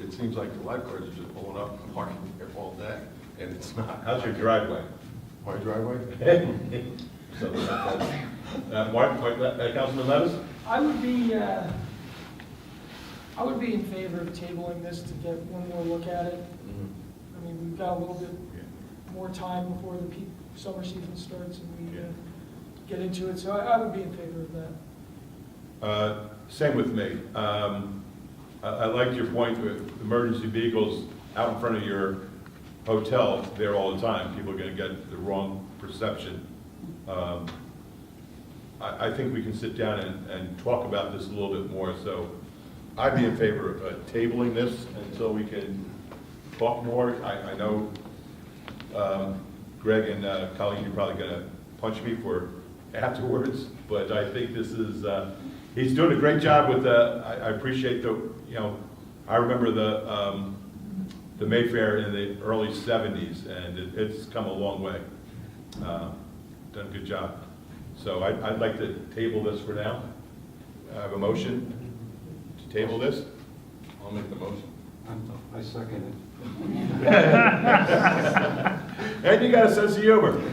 it seems like the lifeguards are just pulling up and parking there all day, and it's not. How's your driveway? My driveway? So, Councilman Levis? I would be in favor of tabling this to get one more look at it. I mean, we've got a little bit more time before the peak summer season starts and we get into it, so I would be in favor of that. Same with me. I liked your point with emergency vehicles out in front of your hotel there all the time. People are going to get the wrong perception. I think we can sit down and talk about this a little bit more. So I'd be in favor of tabling this until we can talk more. I know Greg and Colleen, you're probably going to punch me for afterwards, but I think this is, he's doing a great job with I appreciate you know, I remember the Mayfair in the early 70s, and it's come a long way. Done a good job. So I'd like to table this for now. I have a motion to table this. I'll make the motion. I second And you got a sense of humor. Do you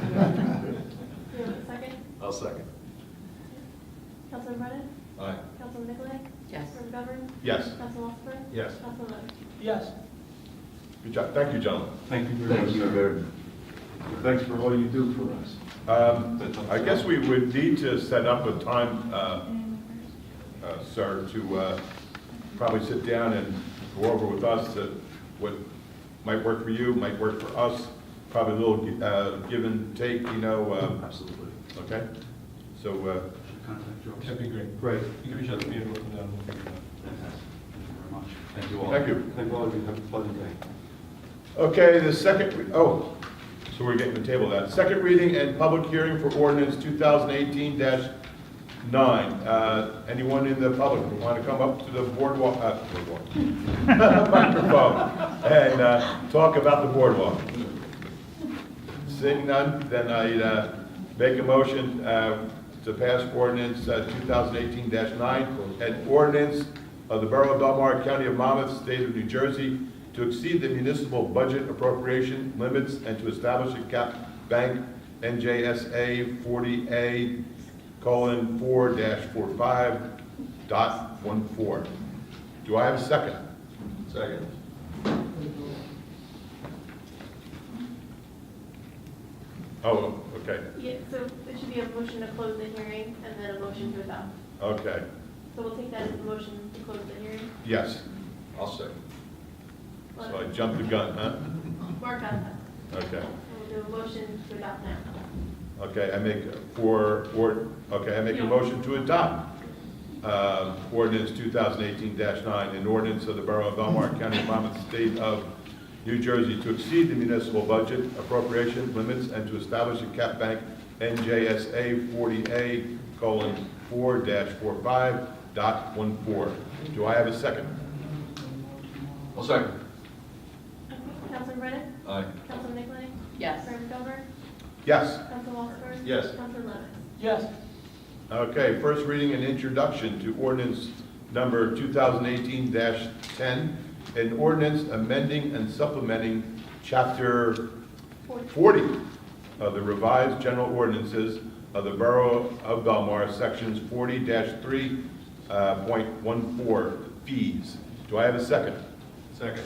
have a second? I'll second. Councilman Brennan? Aye. Councilman Nicolay? Yes. Member Governor? Yes. Councilman Osborne? Yes. Councilman Levis? Yes. Good job. Thank you, gentlemen. Thank you very much. Thanks for all you do for us. I guess we would need to set up a time, sir, to probably sit down and go over with us what might work for you, might work for us, probably a little give and take, you know. Absolutely. Okay? So, Contact George. That'd be great. Great. You can reach out to me and we'll come down and we'll figure it out. Fantastic. Thank you very much. Thank you all. Thank you. Thank all of you. Have a pleasant day. okay, the second, so we're getting the table of that. Second reading and public hearing for ordinance 2018-9. Anyone in the public who want to come up to the boardwalk, microphone and talk about the boardwalk? Seeing none, then I make a motion to pass ordinance 2018-9, an ordinance of the Borough of Belmar, County of Monmouth, State of New Jersey, to exceed the municipal budget appropriation limits and to establish a cap bank NJSA 40A:4-45.14. Do I have a second? Second. Oh, okay, Yeah, so it should be a motion to close the hearing and then a motion to adopt. okay, So we'll take that as a motion to close the hearing. yes. I'll second. So I jumped the gun, huh? Mark on that. Okay. And we'll do a motion to adopt now. Okay, I make a motion to adopt ordinance 2018-9, an ordinance of the Borough of Belmar, County of Monmouth, State of New Jersey, to exceed the municipal budget appropriation limits and to establish a cap bank NJSA 40A:4-45.14. Do I have a second? I'll second. Councilman Brennan? Aye. Councilman Nicolay? Yes. Mayor McGover? Yes. Councilman Walker? Yes. Councilman Levis? Yes. Okay, first reading and introduction to ordinance number 2018-10, an ordinance amending and supplementing chapter 40 of the revised general ordinances of the Borough of Belmar, sections 40-3.14, fees. Do I have a second? Second.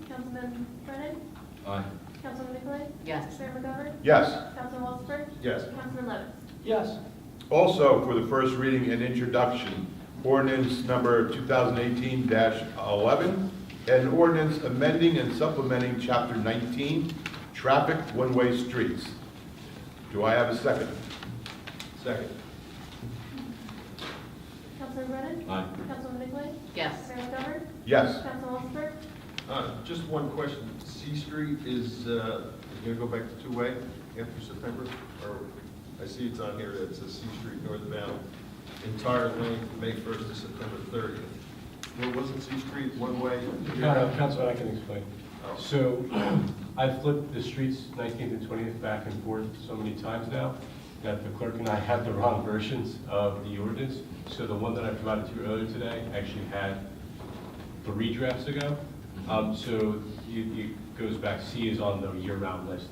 Councilman Brennan? Aye. Councilman Nicolay? Yes. Mayor McGover? Yes. Councilman Walker? Yes. Councilman Levis? Yes. Also, for the first reading and introduction, ordinance number 2018-11, an ordinance amending and supplementing Chapter 19, Traffic One-Way Streets. Do I have a second? Second. Councilman Brennan? Aye. Councilman Nicolay? Yes. Mayor McGover? Yes. Councilman Walker? Just one question. C Street is going to go back to two-way after September? Or I see it's on here that it says C Street northbound, entire length, May 1st to September 30th. Well, wasn't C Street one-way? Councilman, I can explain. Oh. So I've flipped the streets 19th and 20th back and forth so many times now that the clerk and I have the wrong versions of the ordinance. So the one that I provided to you earlier today actually had 3 drafts ago. So it goes back, C is on the year-round list,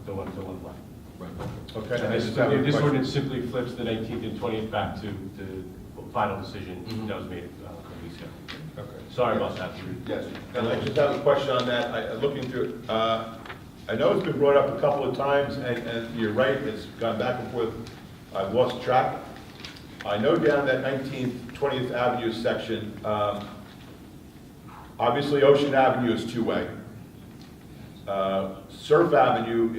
the one left. Right. Okay. And I just have a this question. ordinance simply flips the 19th and 20th back to the final decision that was made a couple weeks ago. Okay. Sorry about that. Yes. And I just have a question on that. Looking through, I know it's been brought up a couple of times, and you're right, it's gone back and forth. I've lost track. I know down that 19th, 20th Avenue section, obviously Ocean Avenue is two-way. Surf Avenue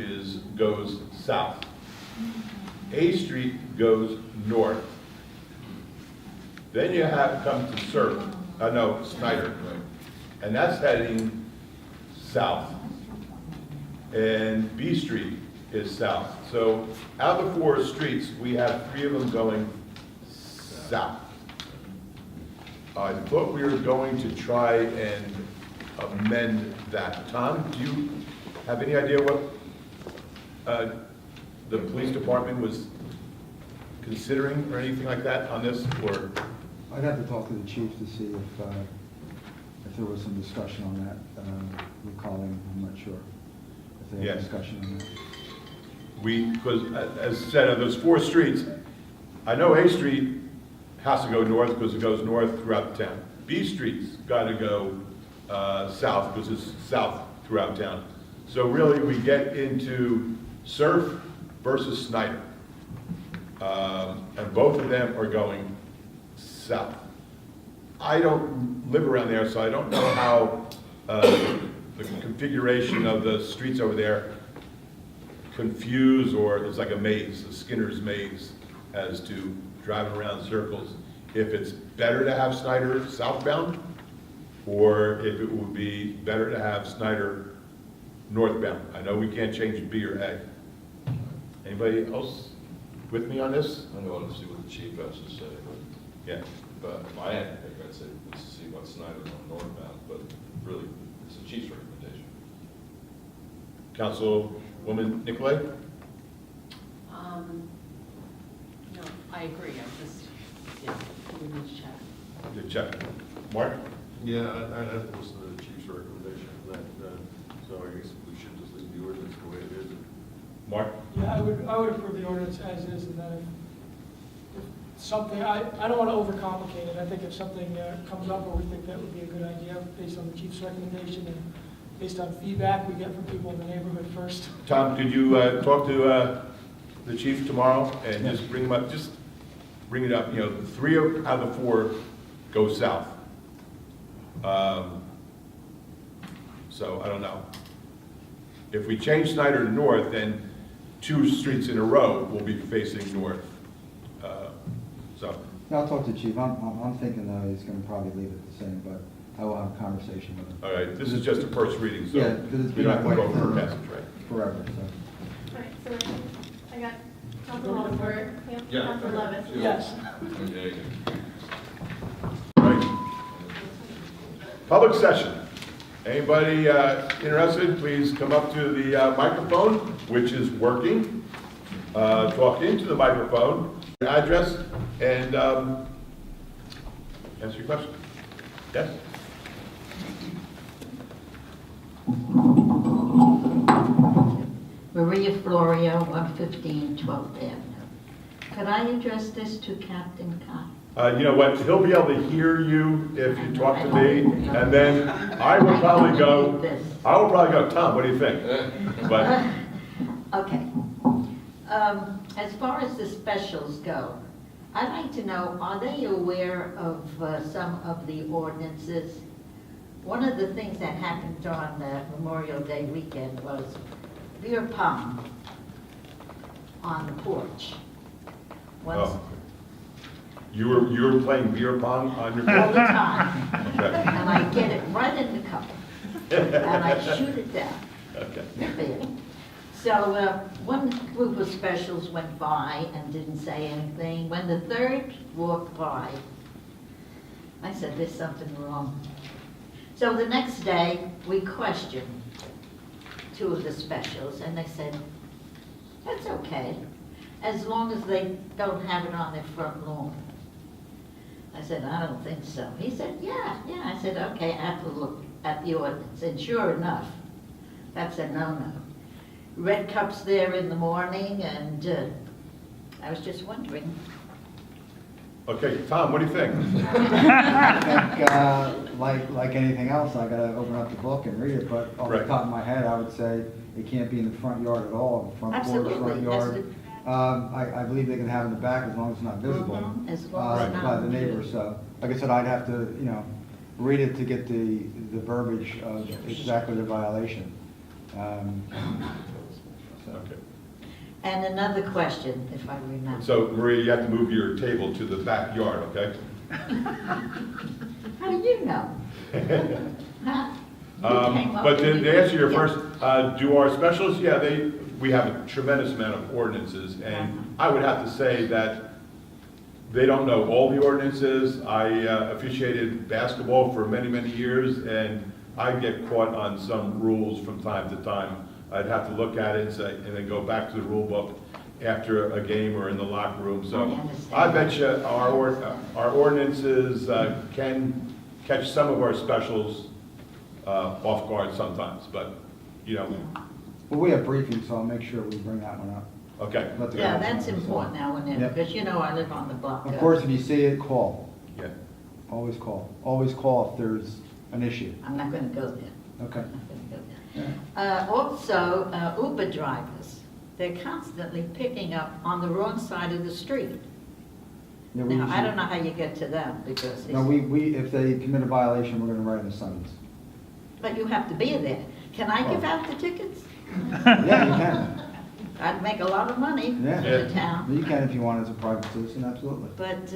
goes south. A Street goes north. Then you come to Snyder. And that's heading south. And B Street is south. So out of the 4 streets, we have 3 of them going south. I thought we were going to try and amend that. Tom, do you have any idea what the police department was considering or anything like that on this, or? I'd have to talk to the chief to see if there was some discussion on that, recalling, I'm not sure if they had Yes. discussion on that. Because as said, of those 4 streets, I know A Street has to go north because it goes north throughout the town. B Street's got to go south because it's south throughout town. So really, we get into Surf versus Snyder. And both of them are going south. I don't live around there, so I don't know how the configuration of the streets over there confuse, or it's like a maze, a Skinner's maze, as to driving around in circles. If it's better to have Snyder southbound, or if it would be better to have Snyder northbound. I know we can't change B or A. Anybody else with me on this? I want to see what the chief has to say, Yeah. but if I had to pick, I'd say let's see what Snyder's on northbound, but really, it's the chief's recommendation. Councilwoman Nicolay? No, I agree, we need to check. Good check. Mark? Yeah, I'd have to listen to the chief's recommendation on that. So I guess we should just leave the ordinance the way it is. Mark? Yeah, I would approve the ordinance as is, and then if something, I don't want to overcomplicate it. I think if something comes up or we think that would be a good idea, based on the chief's recommendation and based on feedback we get from people in the neighborhood first. Tom, could you talk to the chief tomorrow and just bring him up, just bring it up, 3 out of the 4 go south. So I don't know. If we change Snyder to north, then 2 streets in a row will be facing north. Yeah, I'll talk to the chief. I'm thinking though he's gonna probably leave it the same, but I will have a conversation with him. All right, this is just a first reading, so Yeah, 'cause it's we been don't have to go quite for for- passage, right? Forever, so. All right, got Councilman Ward, Yeah. Councilman Levis. Yes. Okay. Right. Public session. Anybody interested, please come up to the microphone, which is working. Talk into the microphone, your address, and answer your question. Yes? Maria Florio, 115 12th Avenue. Could I address this to Captain Kai? You know what, he'll be able to hear you if you talk to me, and then I will probably go, Tom, what do you think? But, Okay. As far as the specials go, I'd like to know, are they aware of some of the ordinances? One of the things that happened on Memorial Day weekend was beer pong on the porch. Once, oh. You were playing beer pong on your all phone? the time. Okay. And I get it right in the cup. And I shoot it down. Okay. So one group of specials went by and didn't say anything. When the third walked by, I said, there's something wrong. So the next day, we questioned two of the specials, and they said, that's okay, as long as they don't have it on their front lawn. I said, I don't think so. He said, yeah. I said, okay, I have to look at the ordinance. And sure enough, that's a no-no. Red cups there in the morning, and I was just wondering. Okay, Tom, what do you think? I think, like anything else, I gotta open up the book and read it, but off the Right. top of my head, I would say it can't be in the front yard at all, front porch, Absolutely, front that's yard. I believe they can have it in the back as long as it's not visible. As long as it's By not the neighbors, so, like I said, I'd have to, read it to get the verbiage of exactly the violation. Okay. And another question, if I remember. So, Maria, you have to move your table to the backyard, okay? How do you know? Huh? You came up But with to answer your yeah. first, do our specialists, yeah, we have a tremendous amount of ordinances, and I would have to say that they don't know all the ordinances. I officiated basketball for many, many years, and I get caught on some rules from time to time. I'd have to look at it and say, and then go back to the rule book after a game or in the locker room. So I understand. I bet you our ordinances can catch some of our specials off guard sometimes, but, Well, we have briefings, so I'll make sure we bring that one up. okay. Let the Yeah, guys that's know, so. important now and then, Yep. because I live on the block. Of course, if you see it, call. Yeah. Always call. Always call if there's an issue. I'm not gonna go there. Okay. I'm not gonna go there. Also, Uber drivers, they're constantly picking up on the wrong side of the street. Yeah, we Now, I usually- don't know how you get to them, because No, we, if they commit a violation, we're gonna write them a summons. but you have to be there. Can I give out the tickets? Yeah, you can. I'd make a lot of money for Yeah. the town, You can if you want as a private citizen, absolutely. but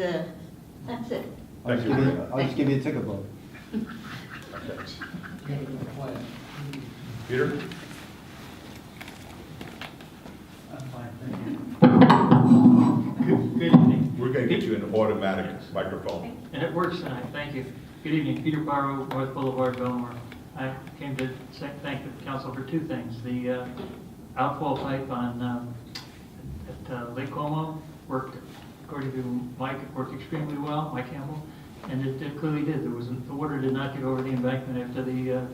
that's it. I'll just Thank give you. you, I'll just give you a ticket book. Peter? Good evening. We're going to get you an automatic microphone. And it works tonight, thank you. Good evening, Peter Barrow, North Boulevard, Belmar. I came to thank the council for two things. The outfall pipe on, at Lake Como worked, according to Mike, it worked extremely well, Mike Campbell, and it clearly did. The water did not get over the embankment after the,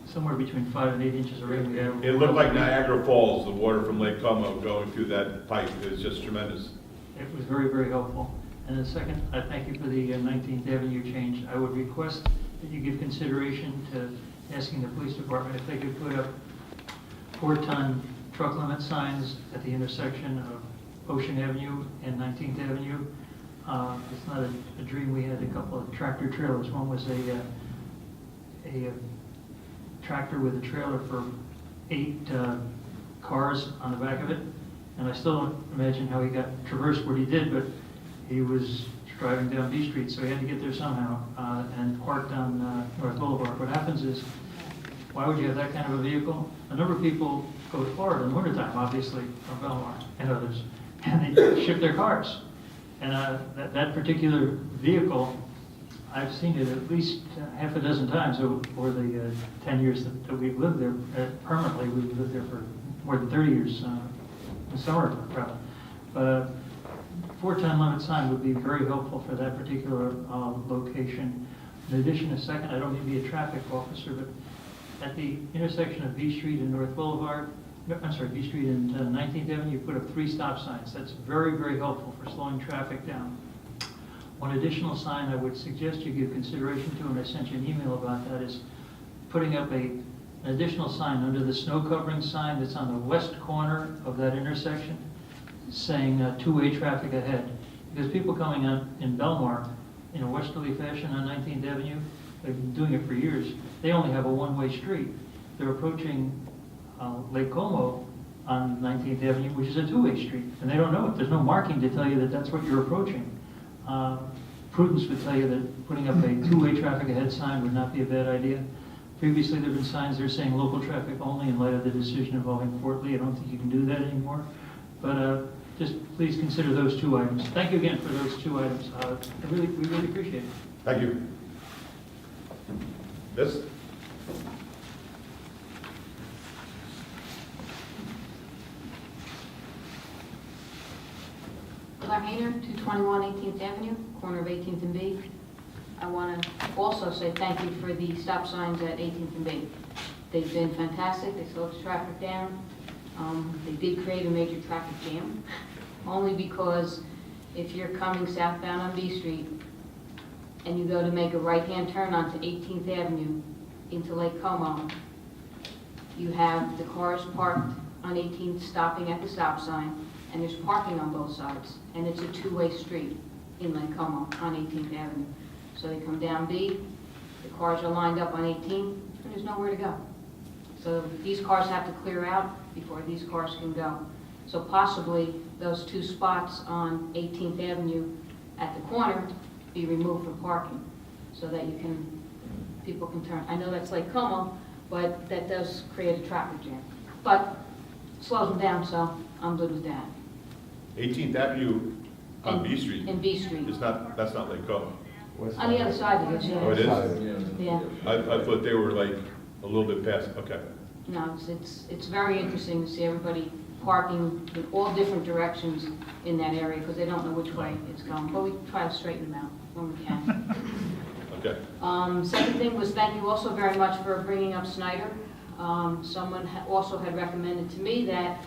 somewhere between 5 and 8 inches of rain we had. It looked like Niagara Falls, the water from Lake Como going through that pipe. It was just tremendous. It was very, very helpful. And then second, I thank you for the 19th Avenue change. I would request that you give consideration to asking the police department if they could put up 4-ton truck limit signs at the intersection of Ocean Avenue and 19th Avenue. It's not a dream. We had a couple of tractor trailers. One was a tractor with a trailer for 8 cars on the back of it. And I still don't imagine how he got traversed what he did, but he was driving down B Street, so he had to get there somehow, and parked on North Boulevard. What happens is, Why would you have that kind of a vehicle? A number of people go to Florida in the wintertime, obviously, from Belmar and others, and they ship their cars. And that particular vehicle, I've seen it at least half a dozen times over the 10 years that we've lived there permanently. We've lived there for more than 30 years, in the summer, rather. But 4-ton limit sign would be very helpful for that particular location. In addition, a second, I don't need to be a traffic officer, but at the intersection of B Street and North Boulevard, B Street and 19th Avenue, you put up 3 stop signs. That's very, very helpful for slowing traffic down. One additional sign I would suggest you give consideration to, and I sent you an email about that, is putting up an additional sign under the snow covering sign that's on the west corner of that intersection, saying two-way traffic ahead. Because people coming out in Belmar in a westerly fashion on 19th Avenue, they've been doing it for years, they only have a one-way street. They're approaching Lake Como on 19th Avenue, which is a two-way street, and they don't know it. There's no marking to tell you that that's what you're approaching. Prudence would tell you that putting up a two-way traffic ahead sign would not be a bad idea. Previously, there have been signs there saying local traffic only in light of the decision involving Fort Lee. I don't think you can do that anymore. But just please consider those 2 items. Thank you again for those 2 items. We really appreciate it. Thank you. This? Claire Hayner, 221 18th Avenue, corner of 18th and B. I want to also say thank you for the stop signs at 18th and B. They've been fantastic. They slowed the traffic down. They did create a major traffic jam, only because if you're coming southbound on B Street and you go to make a right-hand turn onto 18th Avenue into Lake Como, you have the cars parked on 18th stopping at the stop sign, and there's parking on both sides, and it's a two-way street in Lake Como on 18th Avenue. So they come down B, the cars are lined up on 18th, and there's nowhere to go. So these cars have to clear out before these cars can go. So possibly those 2 spots on 18th Avenue at the corner be removed for parking, so that people can turn. I know that's Lake Como, but that does create a traffic jam. But it slows them down, so I'm good with that. 18th Avenue on B Street. In B Street. That's not Lake Como. On the other side of it, yeah. Oh, it is? Yeah. I thought they were like a little bit past, okay. No, it's very interesting to see everybody parking in all different directions in that area, because they don't know which way it's going. But we try to straighten them out when we can. Okay. Second thing was thank you also very much for bringing up Snyder. Someone also had recommended to me that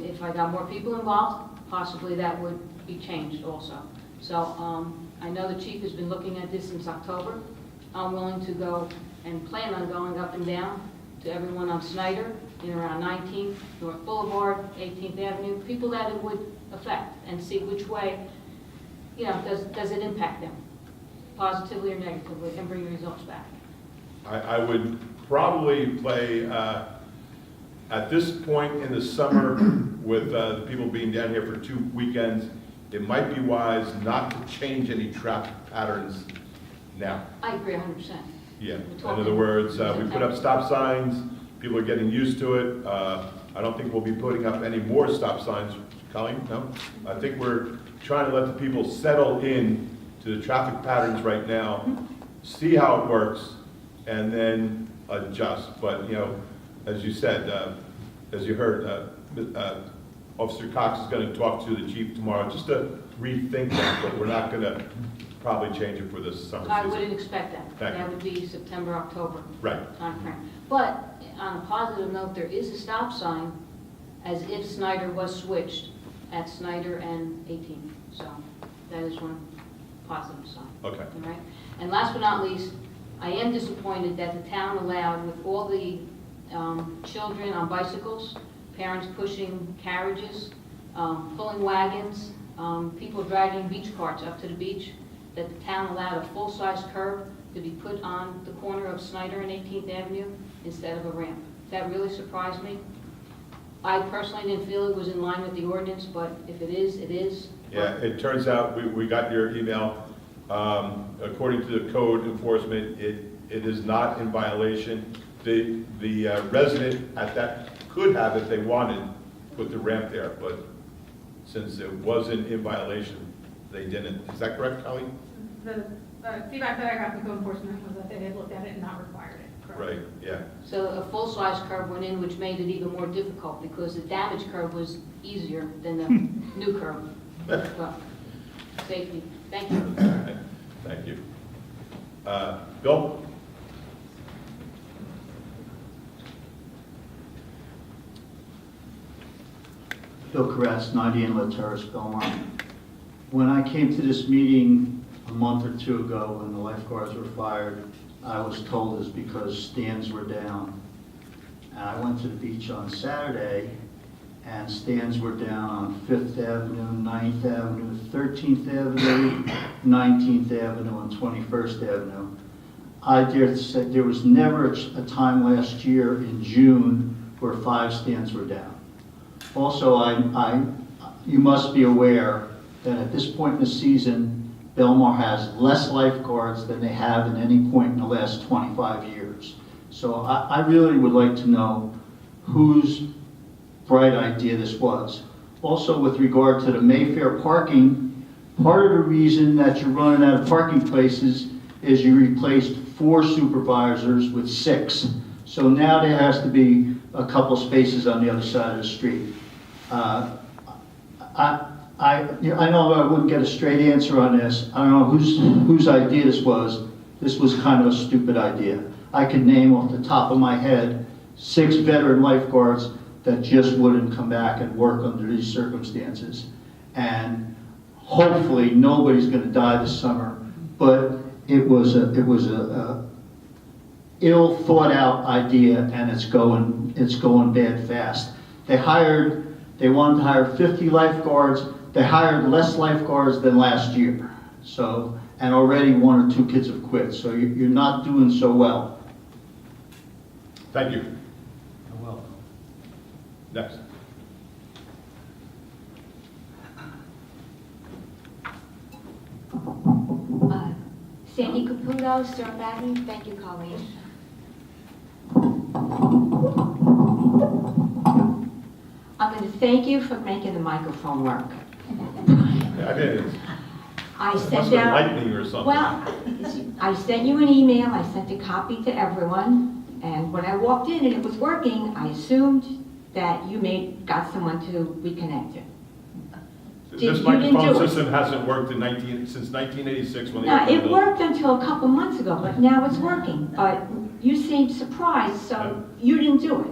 if I got more people involved, possibly that would be changed also. So I know the chief has been looking at this since October. I'm willing to go and plan on going up and down to everyone on Snyder, in around 19th, North Boulevard, 18th Avenue, people that it would affect, and see which way, does it impact them, positively or negatively, and bring the results back. I would probably play, at this point in the summer, with the people being down here for 2 weekends, it might be wise not to change any traffic patterns now. I agree 100%. Yeah, in other words, we put up stop signs, people are getting used to it. I don't think we'll be putting up any more stop signs. Colleen, no? I think we're trying to let the people settle in to the traffic patterns right now, see how it works, and then adjust. But, as you said, as you heard, Officer Cox is going to talk to the chief tomorrow just to rethink that, but we're not going to probably change it for this summer season. I wouldn't expect that. Thank That you. would be September, October Right. timeframe. But on a positive note, there is a stop sign as if Snyder was switched at Snyder and 18th. So that is one positive sign. Okay. All right. And last but not least, I am disappointed that the town allowed, with all the children on bicycles, parents pushing carriages, pulling wagons, people dragging beach carts up to the beach, that the town allowed a full-size curb to be put on the corner of Snyder and 18th Avenue instead of a ramp. That really surprised me. I personally didn't feel it was in line with the ordinance, but if it is, it is. Yeah, it turns out, we got your email. According to the code enforcement, it is not in violation. the resident at that could have, if they wanted, put the ramp there, but since it wasn't in violation, they didn't. Is that correct, Kelly? The feedback that I got from code enforcement was that they had looked at it and not required it. Correct. Right, yeah. So a full-size curb went in, which made it even more difficult because the damaged curb was easier than the new curb. Well, safety. Thank you. Thank you. Bill? Bill Caress, 90 Inlet Terrace, Belmar. When I came to this meeting a month or two ago when the lifeguards were fired, I was told it's because stands were down. And I went to the beach on Saturday, and stands were down on 5th Avenue, 9th Avenue, 13th Avenue, 19th Avenue, and 21st Avenue. I dare to say there was never a time last year in June where 5 stands were down. Also, you must be aware that at this point in the season, Belmar has less lifeguards than they have at any point in the last 25 years. So I really would like to know whose bright idea this was. Also, with regard to the Mayfair parking, part of the reason that you're running out of parking places is you replaced 4 supervisors with 6. So now there has to be a couple spaces on the other side of the street. I know I wouldn't get a straight answer on this. I don't know whose idea this was. This was kind of a stupid idea. I could name off the top of my head 6 veteran lifeguards that just wouldn't come back and work under these circumstances. And hopefully nobody's going to die this summer. But it was a ill thought out idea, and it's going bad fast. They wanted to hire 50 lifeguards. They hired less lifeguards than last year. So, and already 1 or 2 kids have quit. So you're not doing so well. Thank you. You're welcome. Next. Sandy Caputo, Syrup Avenue. Thank you, Colleen. I'm going to thank you for making the microphone work. I did. I Must sent have been out. lightning or something. Well, I sent you an email. I sent a copy to everyone. And when I walked in and it was working, I assumed that you got someone to reconnect it. This you didn't microphone do it. system hasn't worked since 1986 when they Now, opened it the worked until a couple months ago, but now it's working. But you seemed surprised, so you didn't do it.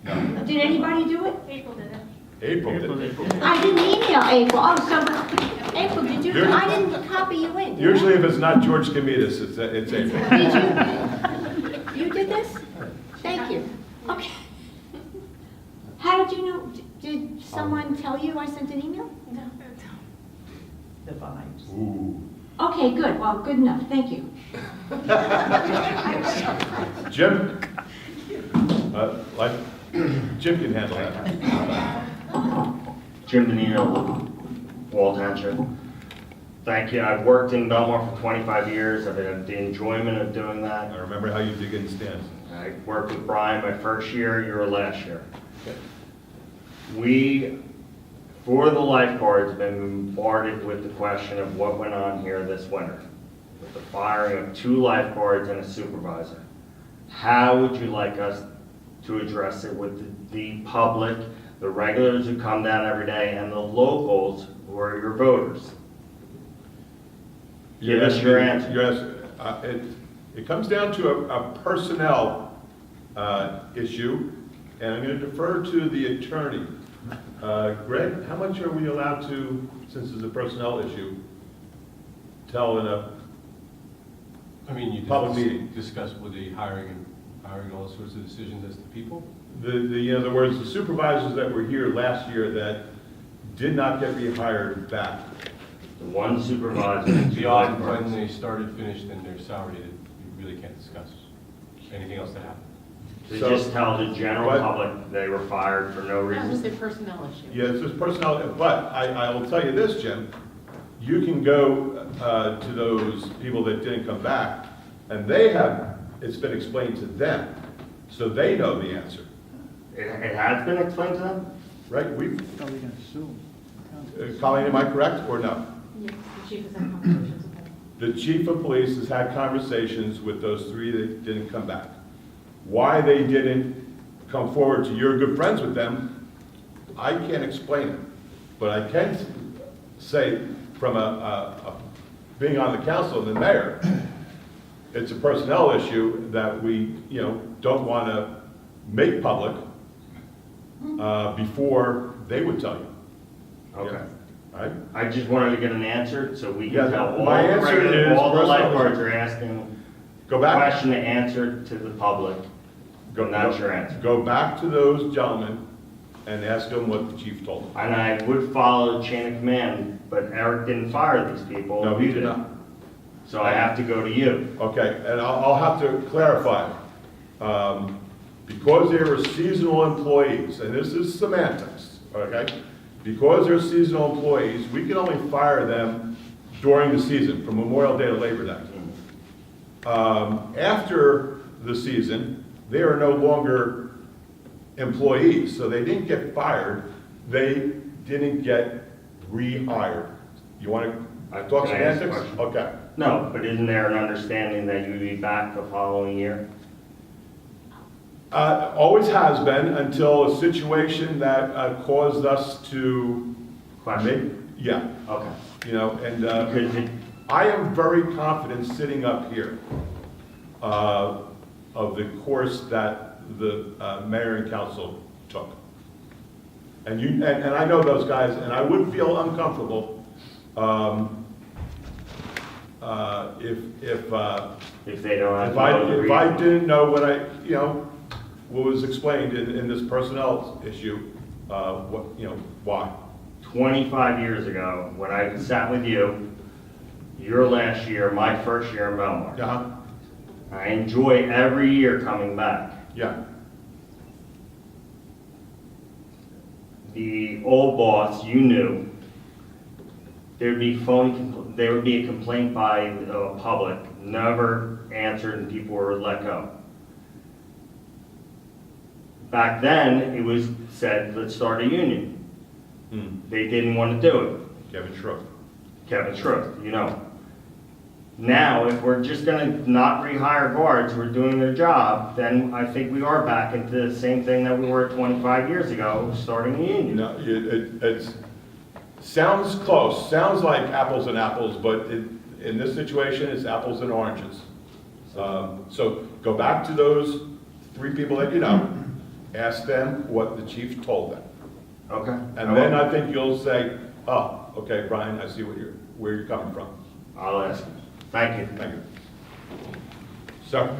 No. Did anybody do it? April did it. April did. I didn't email April. Oh, so April, did you? You're- I didn't copy you in. did Usually I? if it's not George Kamidas, it's April. Did you? You did this? Thank you. Okay. How did you know? Did someone tell you I sent an email? No. The vibes. Ooh. Okay, good. Well, good enough. Thank you. Jim? Jim can handle that. Jim Danino, Wall Township. Thank you. I've worked in Belmar for 25 years. I've had the enjoyment of doing that. I remember how you dig in stands. I worked with Brian my first year, you were last year. Okay. We, for the lifeguards, have been bombarded with the question of what went on here this winter, with the firing of 2 lifeguards and a supervisor. How would you like us to address it with the public, the regulars who come down every day, and the locals who are your voters? Give us your answer. Yes, it comes down to a personnel issue, and I'm going to defer to the attorney. Greg, how much are we allowed to, since it's a personnel issue, tell in a I mean, you public meeting? discuss with the hiring all sorts of decisions as to people. In other words, the supervisors that were here last year that did not get rehired back. The one supervisor and 2 Beyond when lifeguards. they started, finished, and they're salaried, you really can't discuss anything else that happened. To So- just tell the general But- public they were fired for no That was reason. a personnel issue. Yeah, it's just personnel, but I will tell you this, Jim, you can go to those people that didn't come back, and it's been explained to them so they know the answer, It has been explained to them? right? We've, Probably gonna sue. Colleen, am I correct or no? Yes, the chief has had conversations with them. The chief of police has had conversations with those three that didn't come back. Why they didn't come forward to you're good friends with them, I can't explain it. But I can say from being on the council and the mayor, it's a personnel issue that we, don't want to make public before they would tell you. Okay. Right? I just wanted to get an answer so we Yeah, can tell all my answer is all the personal lifeguards issue. are asking Go back. question to answer to the public. And that's your answer. Go back to those gentlemen and ask them what the chief told them. And I would follow the chain of command, but Eric didn't fire these people. No, he You did not. So I have to go to you. Okay, and I'll have to clarify. Because they were seasonal employees, and this is semantics, okay? Because they're seasonal employees, we can only fire them during the season, from Memorial Day to Labor Day. After the season, they are no longer employees, so they didn't get fired, they didn't get rehired. You want to talk Can I ask a semantics? question? Okay. No, but isn't there an understanding that you'd be back the following year? Always has been until a situation that caused us to Question? yeah, Okay. and Because it- I am very confident sitting up here of the course that the mayor and council took. And I know those guys, and I would feel uncomfortable if they don't have if to know the if I reason. didn't know what was explained in this personnel issue, why? 25 years ago, when I sat with you, your last year, my first year in Belmar. Yeah, I enjoy every year coming back. yeah, The old boss, you knew, there would be a complaint by the public, never answered, and people were let go. Back then, it was said, let's start a union. They didn't want to do it. Kevin Schroeder. Kevin Schroeder, Now, if we're just going to not rehire guards who are doing their job, then I think we are back into the same thing that we were 25 years ago, starting a union. No, it sounds close, sounds like apples and apples, but in this situation, it's apples and oranges. So go back to those three people that you know, ask them what the chief told them. Okay. And then I think you'll say, oh, okay, Brian, I see where you're coming from. I'll ask him. Thank you. Thank you. Sir?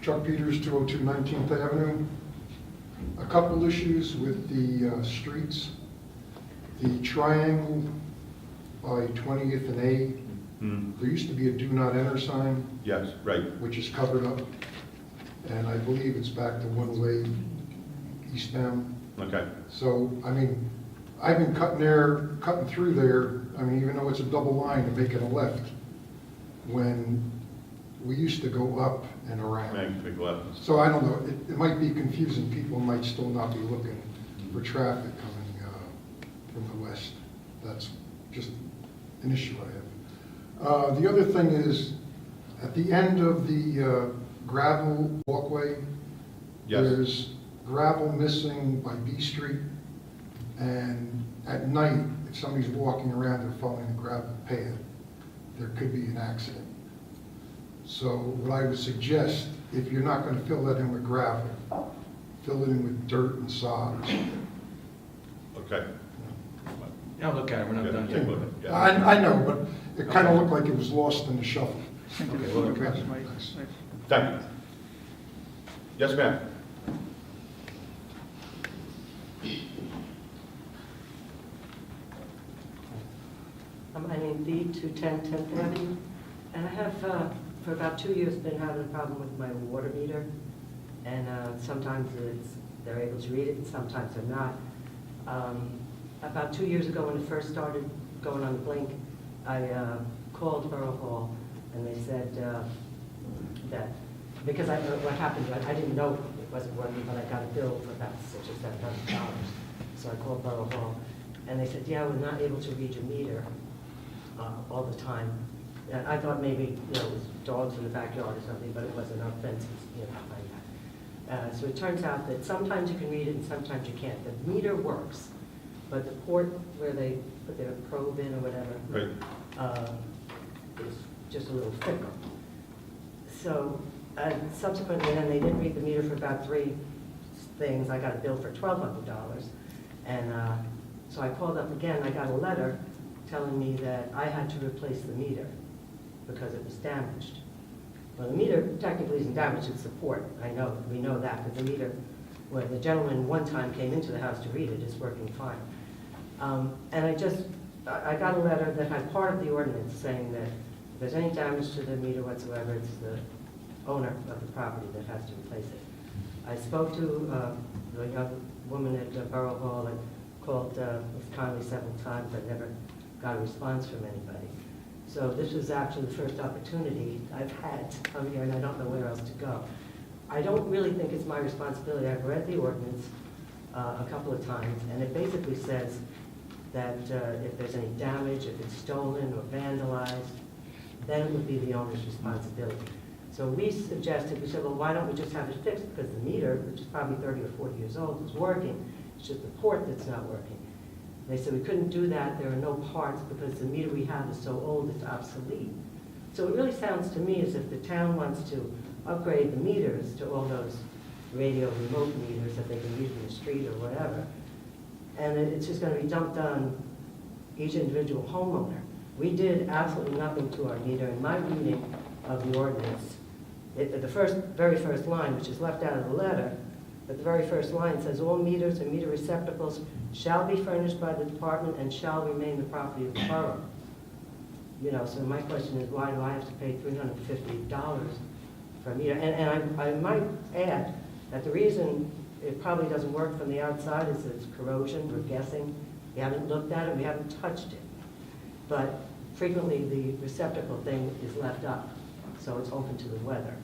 Chuck Peters, 202 19th Avenue. A couple issues with the streets. The triangle by 20th and A, there used to be a do not enter sign. Yes, right. Which is covered up. And I believe it's back to one-way eastbound. Okay. So, I've been cutting through there, even though it's a double line and making a left, when we used to go up and around. Make big lefts. So I don't know, it might be confusing, people might still not be looking for traffic coming from the west. That's just an issue I have. The other thing is, at the end of the gravel walkway, Yes. there's gravel missing by B Street, and at night, if somebody's walking around, they're following the gravel path, there could be an accident. So what I would suggest, if you're not going to fill that in with gravel, fill it in with dirt and sod or something. Okay. Yeah, look at it, we're not done yet. Yeah. I know, but it kind of looked like it was lost in the shuffle. Okay, well, thank you. Yes, ma'am. My name is 210 10th Avenue, and I have, for about 2 years, been having a problem with my water meter, and sometimes they're able to read it, and sometimes they're not. about 2 years ago when it first started going on the blink, I called Borough Hall, and they said that, because what happened, I didn't know it wasn't working, but I got a bill for about $600 or $700. So I called Borough Hall, and they said, yeah, we're not able to read your meter all the time. And I thought maybe, it was dogs in the backyard or something, but it wasn't, our fences, behind that. So it turns out that sometimes you can read it and sometimes you can't. The meter works, but the port where they put their probe in or whatever is just a little thicker. So subsequently, then they didn't read the meter for about 3 things. I got a bill for $1,200. And so I called up again. I got a letter telling me that I had to replace the meter because it was damaged. Well, the meter technically isn't damaged, it's the port. We know that, because the meter, when the gentleman one time came into the house to read it, it's working fine. And I got a letter that had part of the ordinance saying that if there's any damage to the meter whatsoever, it's the owner of the property that has to replace it. I spoke to the young woman at Borough Hall and called Ms. Conley several times. I never got a response from anybody. So this was actually the first opportunity I've had to come here, and I don't know where else to go. I don't really think it's my responsibility. I've read the ordinance a couple of times, and it basically says that if there's any damage, if it's stolen or vandalized, then it would be the owner's responsibility. So we suggested, we said, well, why don't we just have it fixed? Because the meter, which is probably 30 or 40 years old, is working. It's just the port that's not working. They said we couldn't do that. There are no parts because the meter we have is so old it's obsolete. So it really sounds to me as if the town wants to upgrade the meters to all those radio remote meters that they can use in the street or whatever. And it's just going to be dumped on each individual homeowner. We did absolutely nothing to our meter. In my reading of the ordinance, the very first line, which is left out of the letter, but the very first line says, all meters and meter receptacles shall be furnished by the department and shall remain the property of the borough. So my question is, why do I have to pay $350 for a meter? And I might add that the reason it probably doesn't work from the outside is that it's corrosion, we're guessing. We haven't looked at it, we haven't touched it. But frequently the receptacle thing is left up, so it's open to the weather.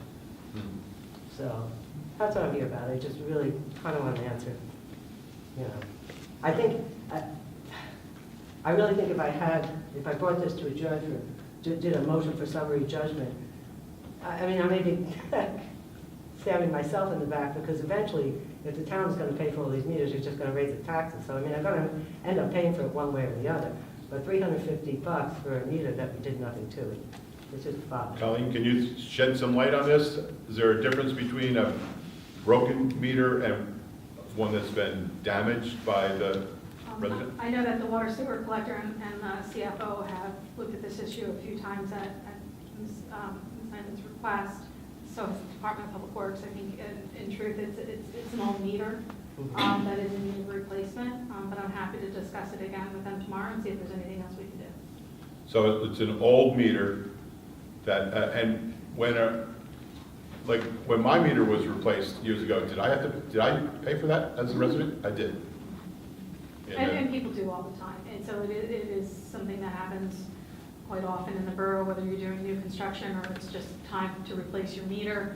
So that's what I'm here about. I just really kind of want an answer. I really think if I brought this to a judge or did a motion for summary judgment, I may be stabbing myself in the back, because eventually, if the town's going to pay for all these meters, it's just going to raise the taxes. So I'm going to end up paying for it one way or the other. But $350 for a meter that we did nothing to it, it's just fun. Colleen, can you shed some light on this? Is there a difference between a broken meter and one that's been damaged by the resident? I know that the water sewer collector and CFO have looked at this issue a few times at Ms. Simon's request. So has the Department of Public Works. I think in truth it's an old meter that is in need of replacement, but I'm happy to discuss it again with them tomorrow and see if there's anything else we can do. So it's an old meter that, and when my meter was replaced years ago, did I pay for that as a resident? I did. And people do all the time, and so it is something that happens quite often in the borough, whether you're doing new construction or it's just time to replace your meter.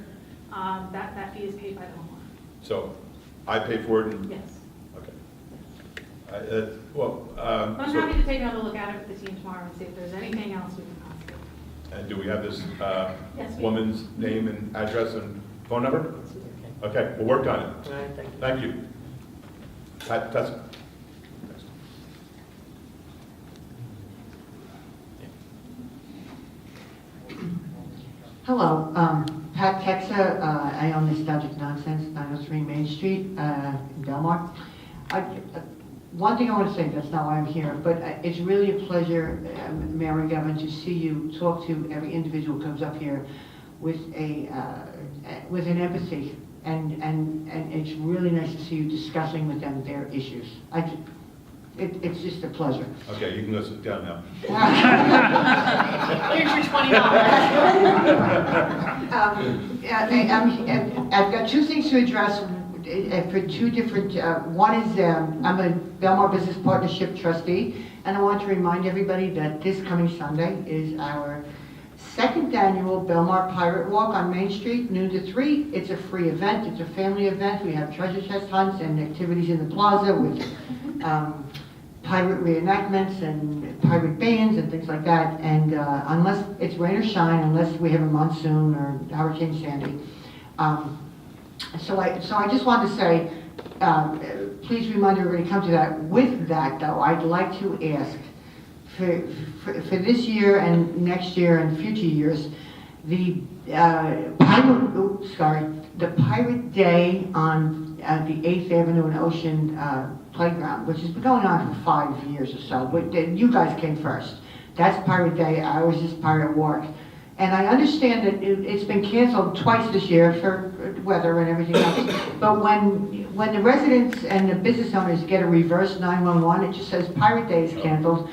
That fee is paid by the homeowner. So I pay for it? Yes. Okay. But I'm happy to take another look at it with the team tomorrow and see if there's anything else we can possibly. And do we have this Yes, we woman's name and address and phone number? Okay, we'll work on it. All right, thank you. Thank you. Pat Tessa. Hello, Pat Texa. I own Nostalgic Nonsense, 903 Main Street in Belmar. One thing I want to say, that's not why I'm here, but it's really a pleasure, Mayor McGovern, to see you talk to every individual who comes up here with an empathy, and it's really nice to see you discussing with them their issues. It's just a pleasure. Okay, you can go sit down now. Here's your $20. I've got two things to address. for two different, one is, I'm a Belmar Business Partnership trustee, and I want to remind everybody that this coming Sunday is our second annual Belmar Pirate Walk on Main Street, noon to 3. It's a free event, it's a family event. We have treasure chest hunts and activities in the plaza with pirate reenactments and pirate bands and things like that. And unless it's rain or shine, unless we have a monsoon or Hurricane Sandy. So I just wanted to say, please remind everybody to come to that. With that, though, I'd like to ask for this year and next year and future years, the Pirate Day on the 8th Avenue and Ocean Playground, which has been going on for 5 years or so, but you guys came first. That's Pirate Day, ours is Pirate Walk. And I understand that it's been canceled twice this year for weather and everything else. But when the residents and the business owners get a reverse 911, it just says Pirate Day is canceled.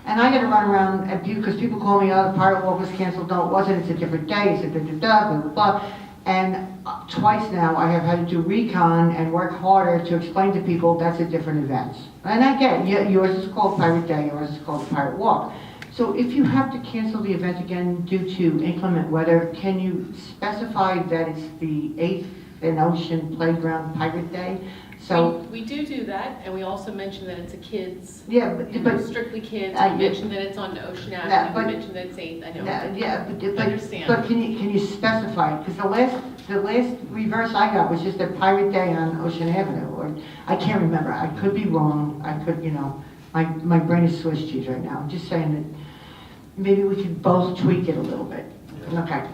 And I got to run around because people call me, oh, the Pirate Walk was canceled. No, it wasn't. It's a different day. It's a blah, blah, blah. And twice now I have had to do recon and work harder to explain to people that's a different event. And I get it. Yours is called Pirate Day. Yours is called Pirate Walk. So if you have to cancel the event again due to inclement weather, can you specify that it's the 8th and Ocean Playground Pirate Day? So We do that, and we also mention that it's a kids. Yeah, but Strictly kids. Yeah. We mention that it's on Ocean Avenue. We mention that it's 8th. I know. Yeah, but Understand. But can you specify? Because the last reverse I got was just a Pirate Day on Ocean Avenue, or I can't remember. I could be wrong. I could, my brain is Swiss cheese right now. I'm just saying that maybe we could both tweak it a little bit. Okay.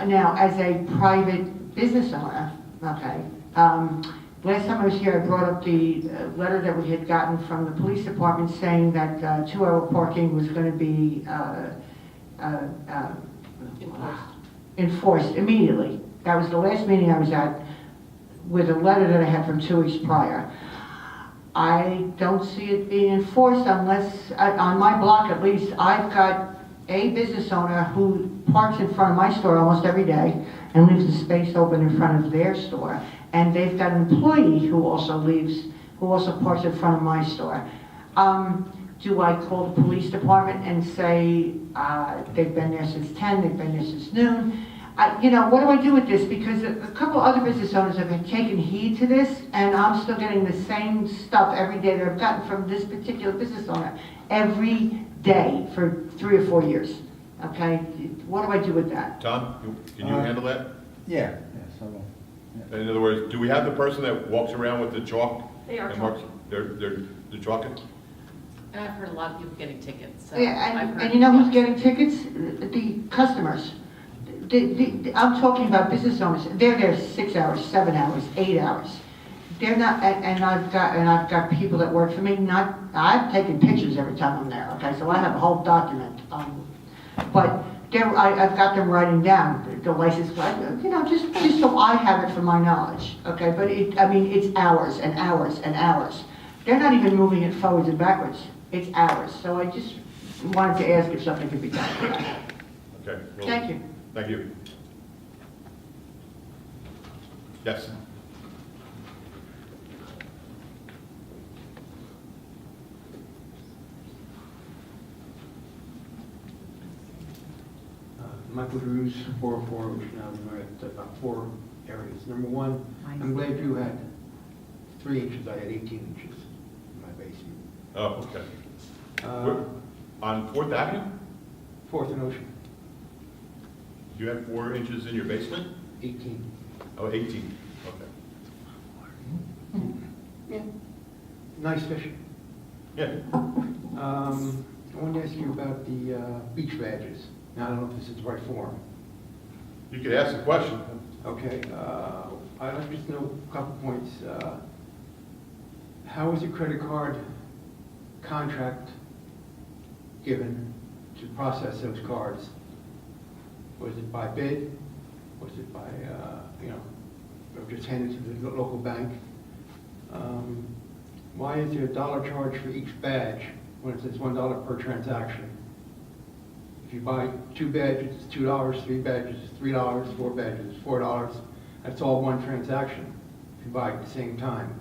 Now, as a private business owner, okay. Last time I was here, I brought up the letter that we had gotten from the police department saying that 2-hour parking was going to be enforced immediately. That was the last meeting I was at with a letter that I had from 2 weeks prior. I don't see it being enforced unless, on my block at least, I've got a business owner who parks in front of my store almost every day and leaves the space open in front of their store. And they've got an employee who also parks in front of my store. Do I call the police department and say, they've been there since 10, they've been there since noon? What do I do with this? Because a couple other business owners have taken heed to this, and I'm still getting the same stuff every day that I've gotten from this particular business owner every day for 3 or 4 years. Okay? What do I do with that? Tom, can you handle that? Yeah, yes, I will. In other words, do we have the person that walks around with the chalk? They are and marks? chalking. They're chalking? And I've heard a lot of people getting tickets. So Yeah, I've heard- and you know who's getting tickets? The customers. I'm talking about business owners. They're there 6 hours, 7 hours, 8 hours. They're not, and I've got people that work for me. I've taken pictures every time I'm there. Okay, so I have a whole document. But I've got them writing down the license plate. Just so I have it for my knowledge. Okay, but it's hours and hours and hours. They're not even moving it forwards and backwards. It's hours. So I just wanted to ask if something could be done for that. Okay. well, Thank you. Thank you. Yes. Michael Drews, 404 Ocean Avenue. We're at about 4 areas. Number one, I'm glad you had 3 inches. I had 18 inches in my basement. Oh, okay. On 4th Avenue? 4th and Ocean, You had 4 inches in your basement? 18. Oh, 18, okay. Yeah. Nice fishing. Yeah. I wanted to ask you about the beach badges. Now, I don't know if this is the right form. You could ask the question. Okay, I'd like to just know a couple points. How was your credit card contract given to process those cards? Was it by bid? Was it by, or just handed to the local bank? Why is there a $1 charge for each badge when it says $1 per transaction? If you buy 2 badges, it's $2, 3 badges, it's $3, 4 badges, it's $4. That's all one transaction. to buy at the same time.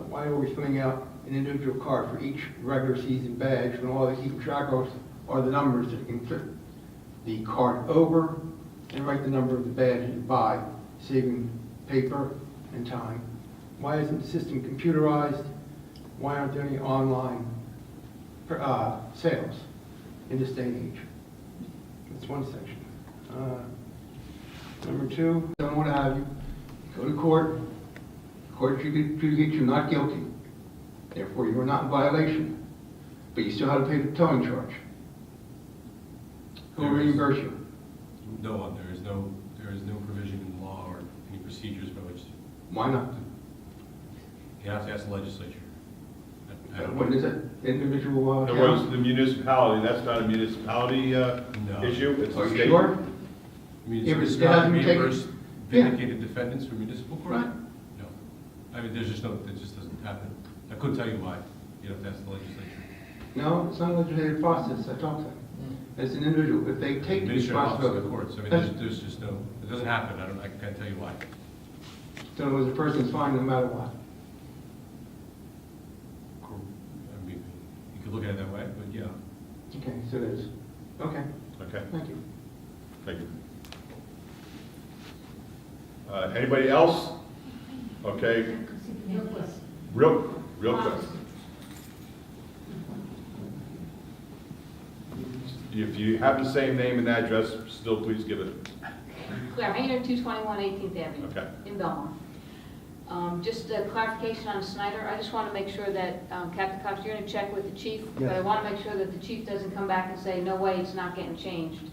Why are we filling out an individual card for each regular season badge when all they keep track of are the numbers that can flip the card over and write the number of the badge that you buy, saving paper and time? Why isn't the system computerized? Why aren't there any online sales in this day and age? That's one section. Number two, don't want to have you go to court, court adjudicates you not guilty, therefore you are not in violation, but you still have to pay the towing charge. Who will reimburse you? No one, there is no provision in the law or any procedures by which. Why not? You have to ask the legislature. What is it? Individual There account? was the municipality, that's not a municipality issue, it's Are a you state. sure? I mean, If it's it not hasn't been taken- reimbursed vindicated defendants for municipal court? Right. No. I mean, there's just no, it just doesn't happen. I couldn't tell you why. You have to ask the legislature. No, it's not a legislative process, I talked to. It's an individual. If they take the Administrative office of responsibility. the courts. I mean, That's- there's just no, it doesn't happen. I can't tell you why. So the person's fine no matter what. I mean, you could look at it that way, but yeah. Okay, so it is. Okay, Okay, thank you. thank you. Anybody else? Okay, real quick. If you have the same name and address, still please give it. Claire Hayner, 221 18th Avenue. Okay. In Belmar. Just a clarification on Snyder. I just want to make sure that, Captain Cox, you're going to check with the chief, but I Yes. want to make sure that the chief doesn't come back and say, no way, it's not getting changed.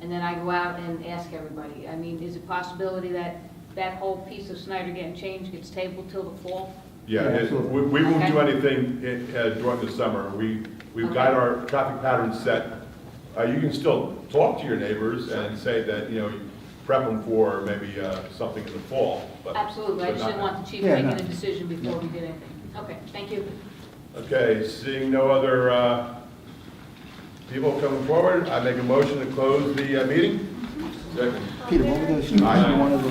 And then I go out and ask everybody. I mean, is it a possibility that that whole piece of Snyder getting changed gets tabled till the fall? Yeah, Yeah, we absolutely. we won't do Okay. anything during the summer. We've got our traffic patterns set. You can still talk to your neighbors and say that, you know, prep them for maybe something in the fall. But Absolutely. I but just not didn't want the chief Yeah, making no. a decision before we did anything. Okay, thank you. Okay, seeing no other people coming forward, I make a motion to close the meeting. Second. Peter, what were those, you wanted to